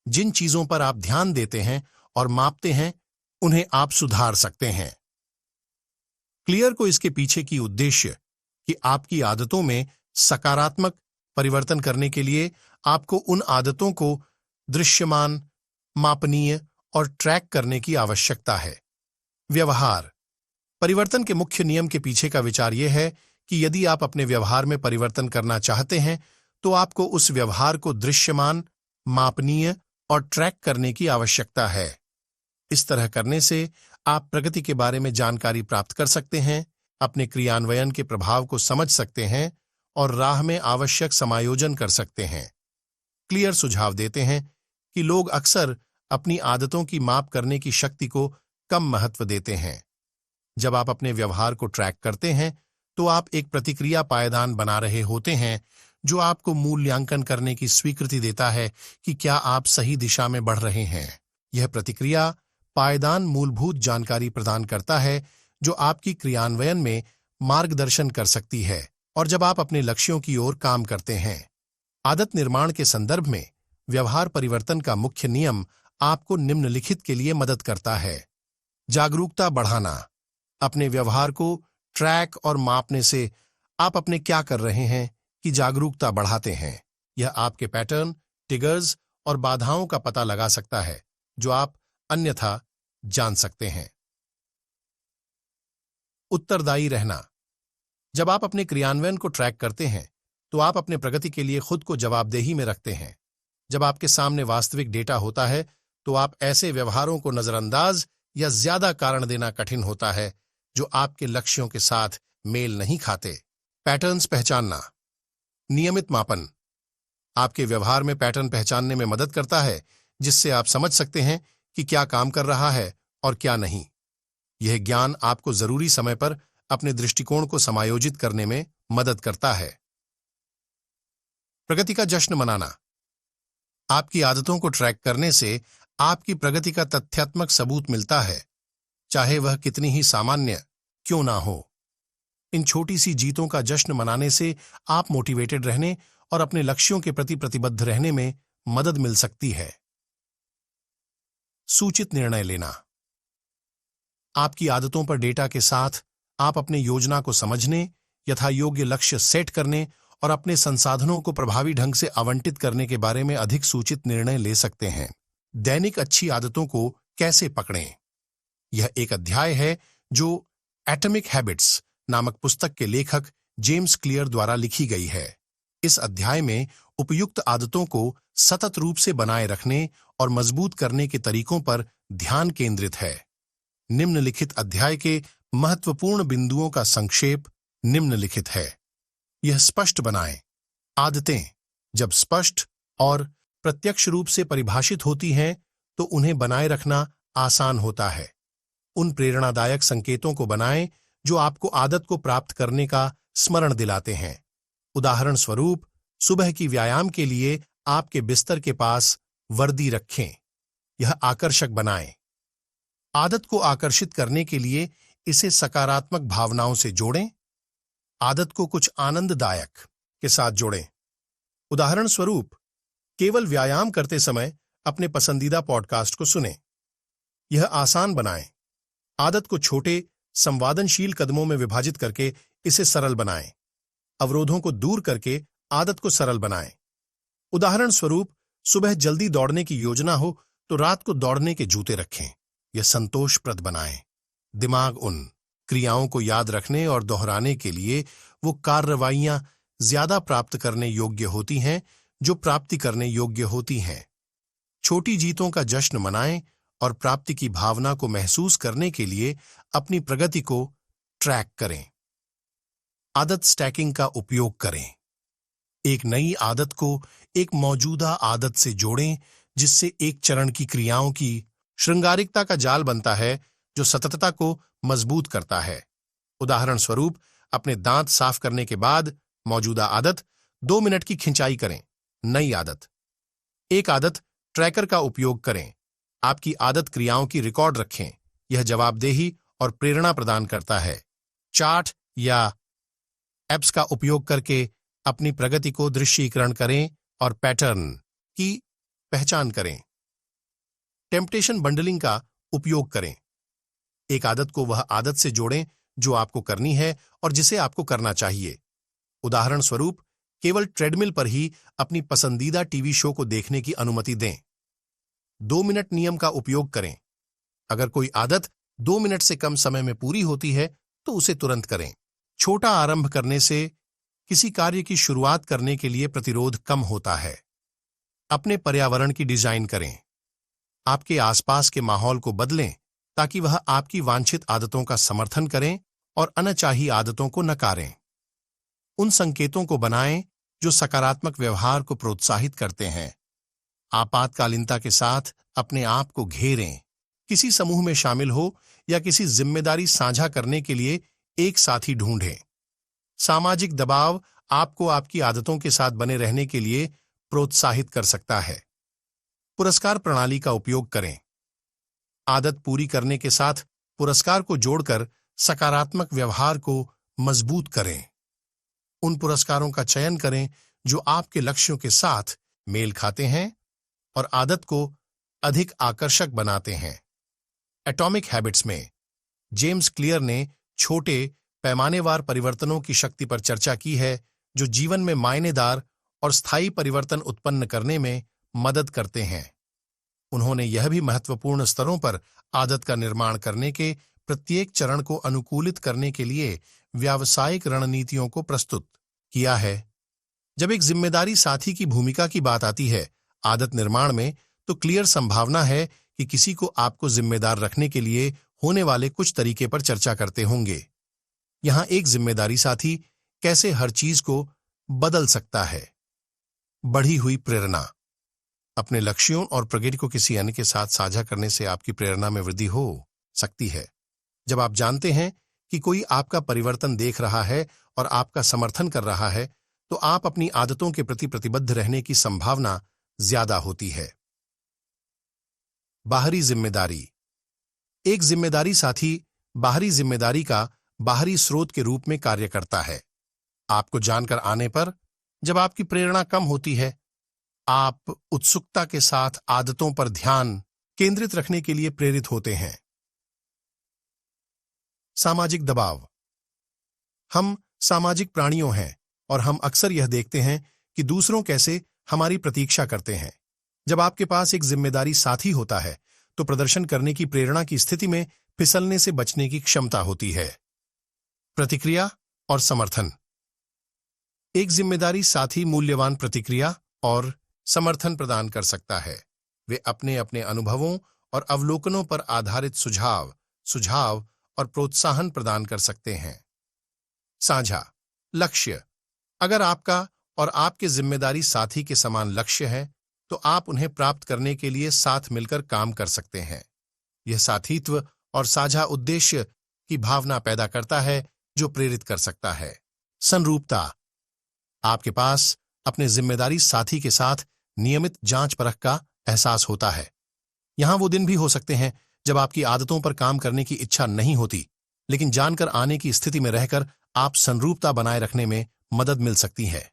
जिन चीजों पर आप ध्यान देते हैं और मापते हैं उन्हें आप सुधार सकते हैं। क्लियर को इसके पीछे की उद्देश्य कि आपकी आदतों में सकारात्मक परिवर्तन करने के लिए आपको उन आदतों को दृश्यमान, मापनीय और ट्रैक करने की आवश्यकता है। व्यवहार परिवर्तन के मुख्य नियम के पीछे का विचार यह है कि यदि आप अपने व्यवहार में परिवर्तन करना चाहते हैं तो आपको उस व्यवहार को दृश्यमान, मापनीय और ट्रैक करने की आवश्यकता है। इस तरह करने से आप प्रगति के बारे में जानकारी प्राप्त कर सकते हैं, अपने क्रियान्वयन के प्रभाव को समझ सकते हैं और राह में आवश्यक समायोजन कर सकते हैं। क्लियर सुझाव देते हैं कि लोग अक्सर अपनी आदतों की माप करने की शक्ति को कम महत्व देते हैं। जब आप अपने व्यवहार को ट्रैक करते हैं तो आप एक प्रतिक्रिया पायदान बना रहे होते हैं जो आपको मूल्यांकन करने की स्वीकृति देता है कि क्या आप सही दिशा में बढ़ रहे हैं। यह प्रतिक्रिया पायदान मूलभूत जानकारी प्रदान करता है जो आपकी क्रियान्वयन में मार्गदर्शन कर सकती है और जब आप अपने लक्ष्यों की ओर काम करते हैं। आदत निर्माण के संदर्भ में व्यवहार परिवर्तन का मुख्य नियम आपको निम्नलिखित के लिए मदद करता है। जागरूकता बढ़ाना। अपने व्यवहार को ट्रैक और मापने से आप अपने क्या कर रहे हैं की जागरूकता बढ़ाते हैं। यह आपके पैटर्न, ट्रिगर्स और बाधाओं का पता लगा सकता है जो आप अन्यथा जान सकते हैं। उत्तरदायी रहना। जब आप अपने क्रियान्वयन को ट्रैक करते हैं तो आप अपने प्रगति के लिए खुद को जवाबदेही में रखते हैं। जब आपके सामने वास्तविक डेटा होता है तो आप ऐसे व्यवहारों को नजरअंदाज या ज्यादा कारण देना कठिन होता है जो आपके लक्ष्यों के साथ मेल नहीं खाते। पैटर्न्स पहचानना। नियमित मापन आपके व्यवहार में पैटर्न पहचानने में मदद करता है जिससे आप समझ सकते हैं कि क्या काम कर रहा है और क्या नहीं। यह ज्ञान आपको जरूरी समय पर अपने दृष्टिकोण को समायोजित करने में मदद करता है। प्रगति का जश्न मनाना। आपकी आदतों को ट्रैक करने से आपकी प्रगति का तथ्यात्मक सबूत मिलता है, चाहे वह कितनी ही सामान्य क्यों ना हो। इन छोटी सी जीतों का जश्न मनाने से आप मोटिवेटेड रहने और अपने लक्ष्यों के प्रति प्रतिबद्ध रहने में मदद मिल सकती है। सूचित निर्णय लेना। आपकी आदतों पर डेटा के साथ आप अपने योजना को समझने यथायोग्य लक्ष्य सेट करने और अपने संसाधनों को प्रभावी ढंग से आवंटित करने के बारे में अधिक सूचित निर्णय ले सकते हैं। दैनिक अच्छी आदतों को कैसे पकड़ें? यह एक अध्याय है जो एटॉमिक हैबिट्स नामक पुस्तक के लेखक जेम्स क्लियर द्वारा लिखी गई है। इस अध्याय में उपयुक्त आदतों को सतत रूप से बनाए रखने और मजबूत करने के तरीकों पर ध्यान केंद्रित है। निम्नलिखित अध्याय के महत्वपूर्ण बिंदुओं का संक्षेप निम्नलिखित है। यह स्पष्ट बनाएं। आदतें जब स्पष्ट और प्रत्यक्ष रूप से परिभाषित होती हैं तो उन्हें बनाए रखना आसान होता है। उन प्रेरणादायक संकेतों को बनाएं जो आपको आदत को प्राप्त करने का स्मरण दिलाते हैं। उदाहरण स्वरूप, सुबह की व्यायाम के लिए आपके बिस्तर के पास वर्दी रखें। यह आकर्षक बनाएं। आदत को आकर्षित करने के लिए इसे सकारात्मक भावनाओं से जोड़ें। आदत को कुछ आनंददायक के साथ जोड़ें। उदाहरण स्वरूप, केवल व्यायाम करते समय अपने पसंदीदा पॉडकास्ट को सुनें। यह आसान बनाएं। आदत को छोटे, संवादनशील कदमों में विभाजित करके इसे सरल बनाएं। अवरोधों को दूर करके आदत को सरल बनाएं। उदाहरण स्वरूप, सुबह जल्दी दौड़ने की योजना हो तो रात को दौड़ने के जूते रखें। यह संतोषप्रद बनाएं। दिमाग उन क्रियाओं को याद रखने और दोहराने के लिए वो कार्रवाइयां ज्यादा प्राप्त करने योग्य होती हैं जो प्राप्ति करने योग्य होती हैं। छोटी जीतों का जश्न मनाएं और प्राप्ति की भावना को महसूस करने के लिए अपनी प्रगति को ट्रैक करें। आदत स्टैकिंग का उपयोग करें। एक नई आदत को एक मौजूदा आदत से जोड़ें जिससे एक चरण की क्रियाओं की श्रृंगारिकता का जाल बनता है जो सततता को मजबूत करता है। उदाहरण स्वरूप, अपने दांत साफ करने के बाद मौजूदा आदत 2 मिनट की खिंचाई करें। नई आदत। एक आदत ट्रैकर का उपयोग करें। आपकी आदत क्रियाओं की रिकॉर्ड रखें। यह जवाबदेही और प्रेरणा प्रदान करता है। चार्ट या ऐप्स का उपयोग करके अपनी प्रगति को दृश्यीकरण करें और पैटर्न की पहचान करें। टेम्पटेशन बंडलिंग का उपयोग करें। एक आदत को वह आदत से जोड़ें जो आपको करनी है और जिसे आपको करना चाहिए। उदाहरण स्वरूप, केवल ट्रेडमिल पर ही अपनी पसंदीदा टीवी शो को देखने की अनुमति दें। 2 मिनट नियम का उपयोग करें। अगर कोई आदत 2 मिनट से कम समय में पूरी होती है तो उसे तुरंत करें। छोटा आरंभ करने से किसी कार्य की शुरुआत करने के लिए प्रतिरोध कम होता है। अपने पर्यावरण की डिजाइन करें। आपके आसपास के माहौल को बदलें ताकि वह आपकी वांछित आदतों का समर्थन करें और अनचाही आदतों को नकारें। उन संकेतों को बनाएं जो सकारात्मक व्यवहार को प्रोत्साहित करते हैं। आपातकालीनता के साथ अपने आप को घेरें। किसी समूह में शामिल हो या किसी जिम्मेदारी साझा करने के लिए एक साथी ढूंढें। सामाजिक दबाव आपको आपकी आदतों के साथ बने रहने के लिए प्रोत्साहित कर सकता है। पुरस्कार प्रणाली का उपयोग करें। आदत पूरी करने के साथ पुरस्कार को जोड़कर सकारात्मक व्यवहार को मजबूत करें। उन पुरस्कारों का चयन करें जो आपके लक्ष्यों के साथ मेल खाते हैं और आदत को अधिक आकर्षक बनाते हैं। एटॉमिक हैबिट्स में जेम्स क्लियर ने छोटे पैमानेवार परिवर्तनों की शक्ति पर चर्चा की है जो जीवन में मायनेदार और स्थायी परिवर्तन उत्पन्न करने में मदद करते हैं। उन्होंने यह भी महत्वपूर्ण स्तरों पर आदत का निर्माण करने के प्रत्येक चरण को अनुकूलित करने के लिए व्यावसायिक रणनीतियों को प्रस्तुत किया है। जब एक जिम्मेदारी साथी की भूमिका की बात आती है आदत निर्माण में, तो क्लियर संभावना है कि किसी को आपको जिम्मेदार रखने के लिए होने वाले कुछ तरीके पर चर्चा करते होंगे। यहां एक जिम्मेदारी साथी कैसे हर चीज को बदल सकता है। बढ़ी हुई प्रेरणा। अपने लक्ष्यों और प्रगति को किसी अन्य के साथ साझा करने से आपकी प्रेरणा में वृद्धि हो सकती है। जब आप जानते हैं कि कोई आपका परिवर्तन देख रहा है और आपका समर्थन कर रहा है, तो आप अपनी आदतों के प्रति प्रतिबद्ध रहने की संभावना ज्यादा होती है। बाहरी जिम्मेदारी। एक जिम्मेदारी साथी बाहरी जिम्मेदारी का बाहरी स्रोत के रूप में कार्य करता है। आपको जानकर आने पर, जब आपकी प्रेरणा कम होती है, आप उत्सुकता के साथ आदतों पर ध्यान केंद्रित रखने के लिए प्रेरित होते हैं। सामाजिक दबाव। हम सामाजिक प्राणियों हैं और हम अक्सर यह देखते हैं कि दूसरों कैसे हमारी प्रतीक्षा करते हैं। जब आपके पास एक जिम्मेदारी साथी होता है तो प्रदर्शन करने की प्रेरणा की स्थिति में फिसलने से बचने की क्षमता होती है। प्रतिक्रिया और समर्थन। एक जिम्मेदारी साथी मूल्यवान प्रतिक्रिया और समर्थन प्रदान कर सकता है। वे अपने अपने अनुभवों और अवलोकनों पर आधारित सुझाव और प्रोत्साहन प्रदान कर सकते हैं। साझा लक्ष्य। अगर आपका और आपके जिम्मेदारी साथी के समान लक्ष्य है तो आप उन्हें प्राप्त करने के लिए साथ मिलकर काम कर सकते हैं। यह साथीत्व और साझा उद्देश्य की भावना पैदा करता है जो प्रेरित कर सकता है। संरूपता। आपके पास अपने जिम्मेदारी साथी के साथ नियमित जांच परख का एहसास होता है। यहां वो दिन भी हो सकते हैं जब आपकी आदतों पर काम करने की इच्छा नहीं होती, लेकिन जानकर आने की स्थिति में रहकर आप संरूपता बनाए रखने में मदद मिल सकती है।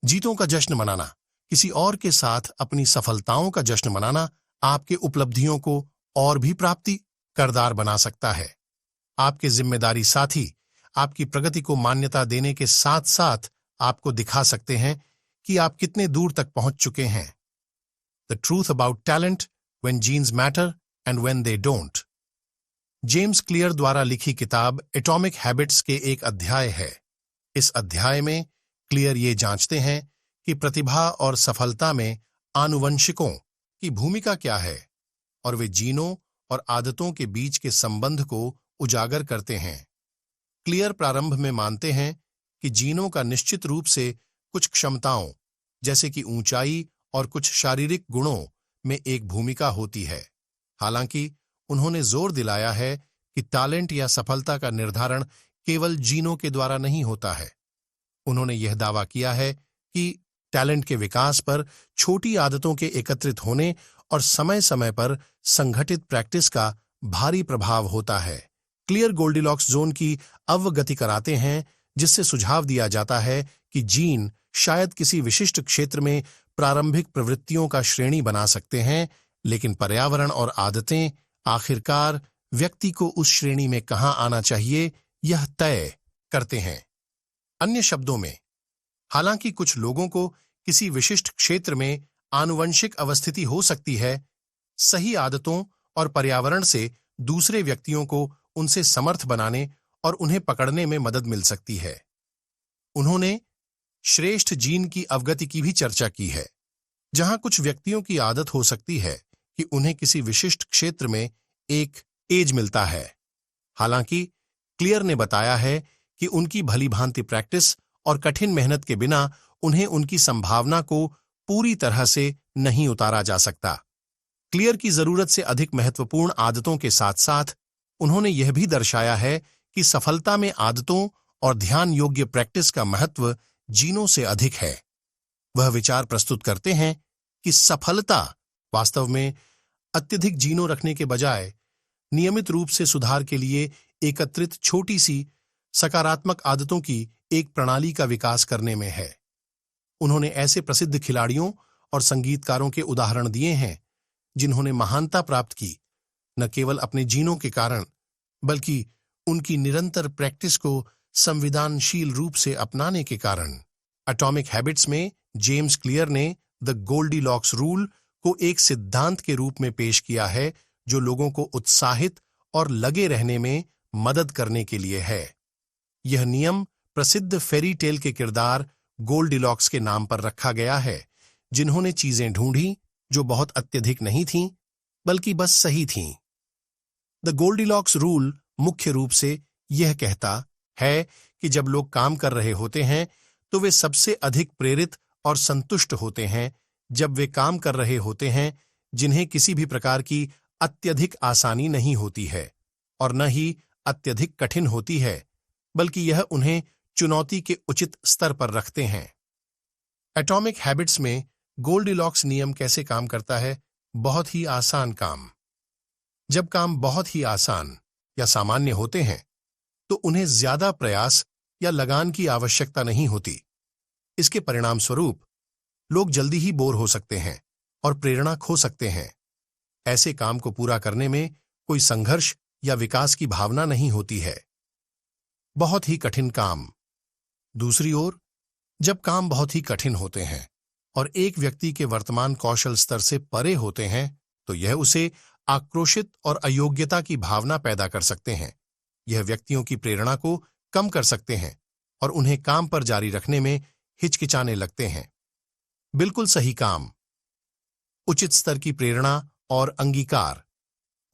जीतों का जश्न मनाना। किसी और के साथ अपनी सफलताओं का जश्न मनाना आपके उपलब्धियों को और भी प्राप्ति करदार बना सकता है। आपके जिम्मेदारी साथी आपकी प्रगति को मान्यता देने के साथ साथ आपको दिखा सकते हैं कि आप कितने दूर तक पहुंच चुके हैं। The truth about talent, when genes matter and when they don't. James Clear द्वारा लिखी किताब एटॉमिक हैबिट्स के एक अध्याय है। इस अध्याय में क्लियर ये जांचते हैं कि प्रतिभा और सफलता में आनुवंशिकों की भूमिका क्या है और वे जीनों और आदतों के बीच के संबंध को उजागर करते हैं। क्लियर प्रारंभ में मानते हैं कि जीनों का निश्चित रूप से कुछ क्षमताओं जैसे कि ऊंचाई और कुछ शारीरिक गुणों में एक भूमिका होती है। हालांकि उन्होंने जोर दिलाया है कि टैलेंट या सफलता का निर्धारण केवल जीनों के द्वारा नहीं होता है। उन्होंने यह दावा किया है कि टैलेंट के विकास पर छोटी आदतों के एकत्रित होने और समय समय पर संगठित प्रैक्टिस का भारी प्रभाव होता है। क्लियर गोल्डीलॉक्स जोन की अवगति कराते हैं, जिससे सुझाव दिया जाता है कि जीन शायद किसी विशिष्ट क्षेत्र में प्रारंभिक प्रवृत्तियों का श्रेणी बना सकते हैं, लेकिन पर्यावरण और आदतें आखिरकार व्यक्ति को उस श्रेणी में कहां आना चाहिए यह तय करते हैं। अन्य शब्दों में, हालांकि कुछ लोगों को किसी विशिष्ट क्षेत्र में आनुवंशिक अवस्थिति हो सकती है, सही आदतों और पर्यावरण से दूसरे व्यक्तियों को उनसे समर्थ बनाने और उन्हें पकड़ने में मदद मिल सकती है। उन्होंने श्रेष्ठ जीन की अवगति की भी चर्चा की है, जहां कुछ व्यक्तियों की आदत हो सकती है कि उन्हें किसी विशिष्ट क्षेत्र में एक एज मिलता है। हालांकि क्लियर ने बताया है कि उनकी भलीभांति प्रैक्टिस और कठिन मेहनत के बिना उन्हें उनकी संभावना को पूरी तरह से नहीं उतारा जा सकता। क्लियर की जरूरत से अधिक महत्वपूर्ण आदतों के साथ साथ उन्होंने यह भी दर्शाया है कि सफलता में आदतों और ध्यान योग्य प्रैक्टिस का महत्व जीनों से अधिक है। वह विचार प्रस्तुत करते हैं कि सफलता वास्तव में अत्यधिक जीनों रखने के बजाय नियमित रूप से सुधार के लिए एकत्रित छोटी सी सकारात्मक आदतों की एक प्रणाली का विकास करने में है। उन्होंने ऐसे प्रसिद्ध खिलाड़ियों और संगीतकारों के उदाहरण दिए हैं जिन्होंने महानता प्राप्त की, न केवल अपने जीनों के कारण बल्कि उनकी निरंतर प्रैक्टिस को संविधानशील रूप से अपनाने के कारण। एटॉमिक हैबिट्स में जेम्स क्लियर ने द गोल्डीलॉक्स रूल को एक सिद्धांत के रूप में पेश किया है जो लोगों को उत्साहित और लगे रहने में मदद करने के लिए है। यह नियम प्रसिद्ध फेरी टेल के किरदार गोल्डीलॉक्स के नाम पर रखा गया है, जिन्होंने चीजें ढूंढी जो बहुत अत्यधिक नहीं थीं, बल्कि बस सही थीं। द गोल्डीलॉक्स रूल मुख्य रूप से यह कहता है कि जब लोग काम कर रहे होते हैं तो वे सबसे अधिक प्रेरित और संतुष्ट होते हैं जब वे काम कर रहे होते हैं जिन्हें किसी भी प्रकार की अत्यधिक आसानी नहीं होती है और न ही अत्यधिक कठिन होती है, बल्कि यह उन्हें चुनौती के उचित स्तर पर रखते हैं। एटॉमिक हैबिट्स में गोल्डीलॉक्स नियम कैसे काम करता है? बहुत ही आसान काम। जब काम बहुत ही आसान या सामान्य होते हैं तो उन्हें ज्यादा प्रयास या लगान की आवश्यकता नहीं होती। इसके परिणाम स्वरूप लोग जल्दी ही बोर हो सकते हैं और प्रेरणा खो सकते हैं। ऐसे काम को पूरा करने में कोई संघर्ष या विकास की भावना नहीं होती है। बहुत ही कठिन काम। दूसरी ओर, जब काम बहुत ही कठिन होते हैं और एक व्यक्ति के वर्तमान कौशल स्तर से परे होते हैं, तो यह उसे आक्रोशित और अयोग्यता की भावना पैदा कर सकते हैं। यह व्यक्तियों की प्रेरणा को कम कर सकते हैं और उन्हें काम पर जारी रखने में हिचकिचाने लगते हैं। बिल्कुल सही काम, उचित स्तर की प्रेरणा और अंगीकार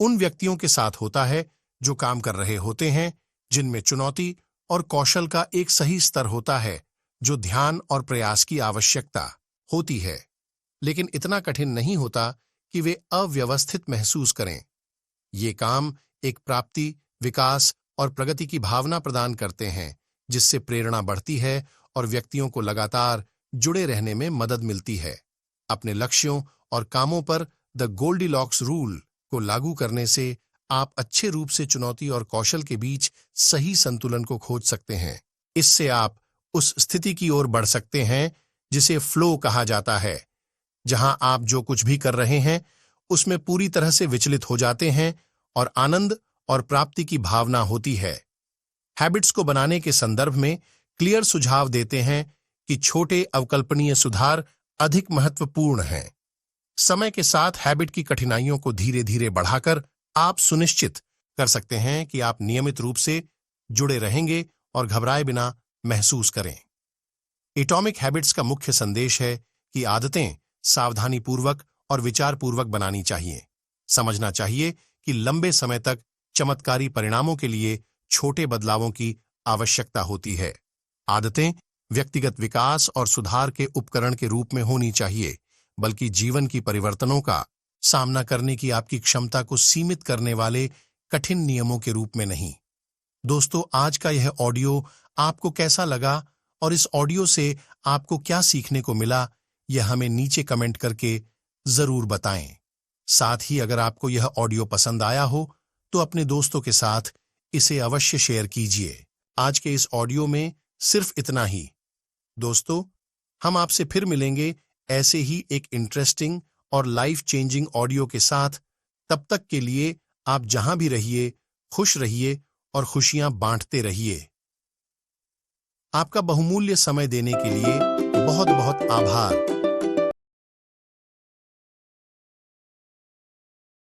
उन व्यक्तियों के साथ होता है जो काम कर रहे होते हैं, जिनमें चुनौती और कौशल का एक सही स्तर होता है, जो ध्यान और प्रयास की आवश्यकता होती है, लेकिन इतना कठिन नहीं होता कि वे अव्यवस्थित महसूस करें। ये काम एक प्राप्ति, विकास और प्रगति की भावना प्रदान करते हैं, जिससे प्रेरणा बढ़ती है और व्यक्तियों को लगातार जुड़े रहने में मदद मिलती है। अपने लक्ष्यों और कामों पर द गोल्डीलॉक्स रूल को लागू करने से आप अच्छे रूप से चुनौती और कौशल के बीच सही संतुलन को खोज सकते हैं। इससे आप उस स्थिति की ओर बढ़ सकते हैं जिसे फ्लो कहा जाता है, जहां आप जो कुछ भी कर रहे हैं उसमें पूरी तरह से विचलित हो जाते हैं और आनंद और प्राप्ति की भावना होती है। हैबिट्स को बनाने के संदर्भ में क्लियर सुझाव देते हैं कि छोटे अवकल्पनीय सुधार अधिक महत्वपूर्ण हैं। समय के साथ हैबिट की कठिनाइयों को धीरे धीरे बढ़ाकर आप सुनिश्चित कर सकते हैं कि आप नियमित रूप से जुड़े रहेंगे और घबराए बिना महसूस करें। एटॉमिक हैबिट्स का मुख्य संदेश है कि आदतें सावधानीपूर्वक और विचारपूर्वक बनानी चाहिए। समझना चाहिए कि लंबे समय तक चमत्कारी परिणामों के लिए छोटे बदलावों की आवश्यकता होती है। आदतें व्यक्तिगत विकास और सुधार के उपकरण के रूप में होनी चाहिए, बल्कि जीवन की परिवर्तनों का सामना करने की आपकी क्षमता को सीमित करने वाले कठिन नियमों के रूप में नहीं। दोस्तों, आज का यह ऑडियो आपको कैसा लगा और इस ऑडियो से आपको क्या सीखने को मिला, यह हमें नीचे कमेंट करके जरूर बताएं। साथ ही अगर आपको यह ऑडियो पसंद आया हो तो अपने दोस्तों के साथ इसे अवश्य शेयर कीजिए। आज के इस ऑडियो में सिर्फ इतना ही। दोस्तों, हम आपसे फिर मिलेंगे ऐसे ही एक इंटरेस्टिंग और लाइफ चेंजिंग ऑडियो के साथ। तब तक के लिए आप जहां भी रहिए, खुश रहिए और खुशियां बांटते रहिए। आपका बहुमूल्य समय देने के लिए बहुत बहुत आभार।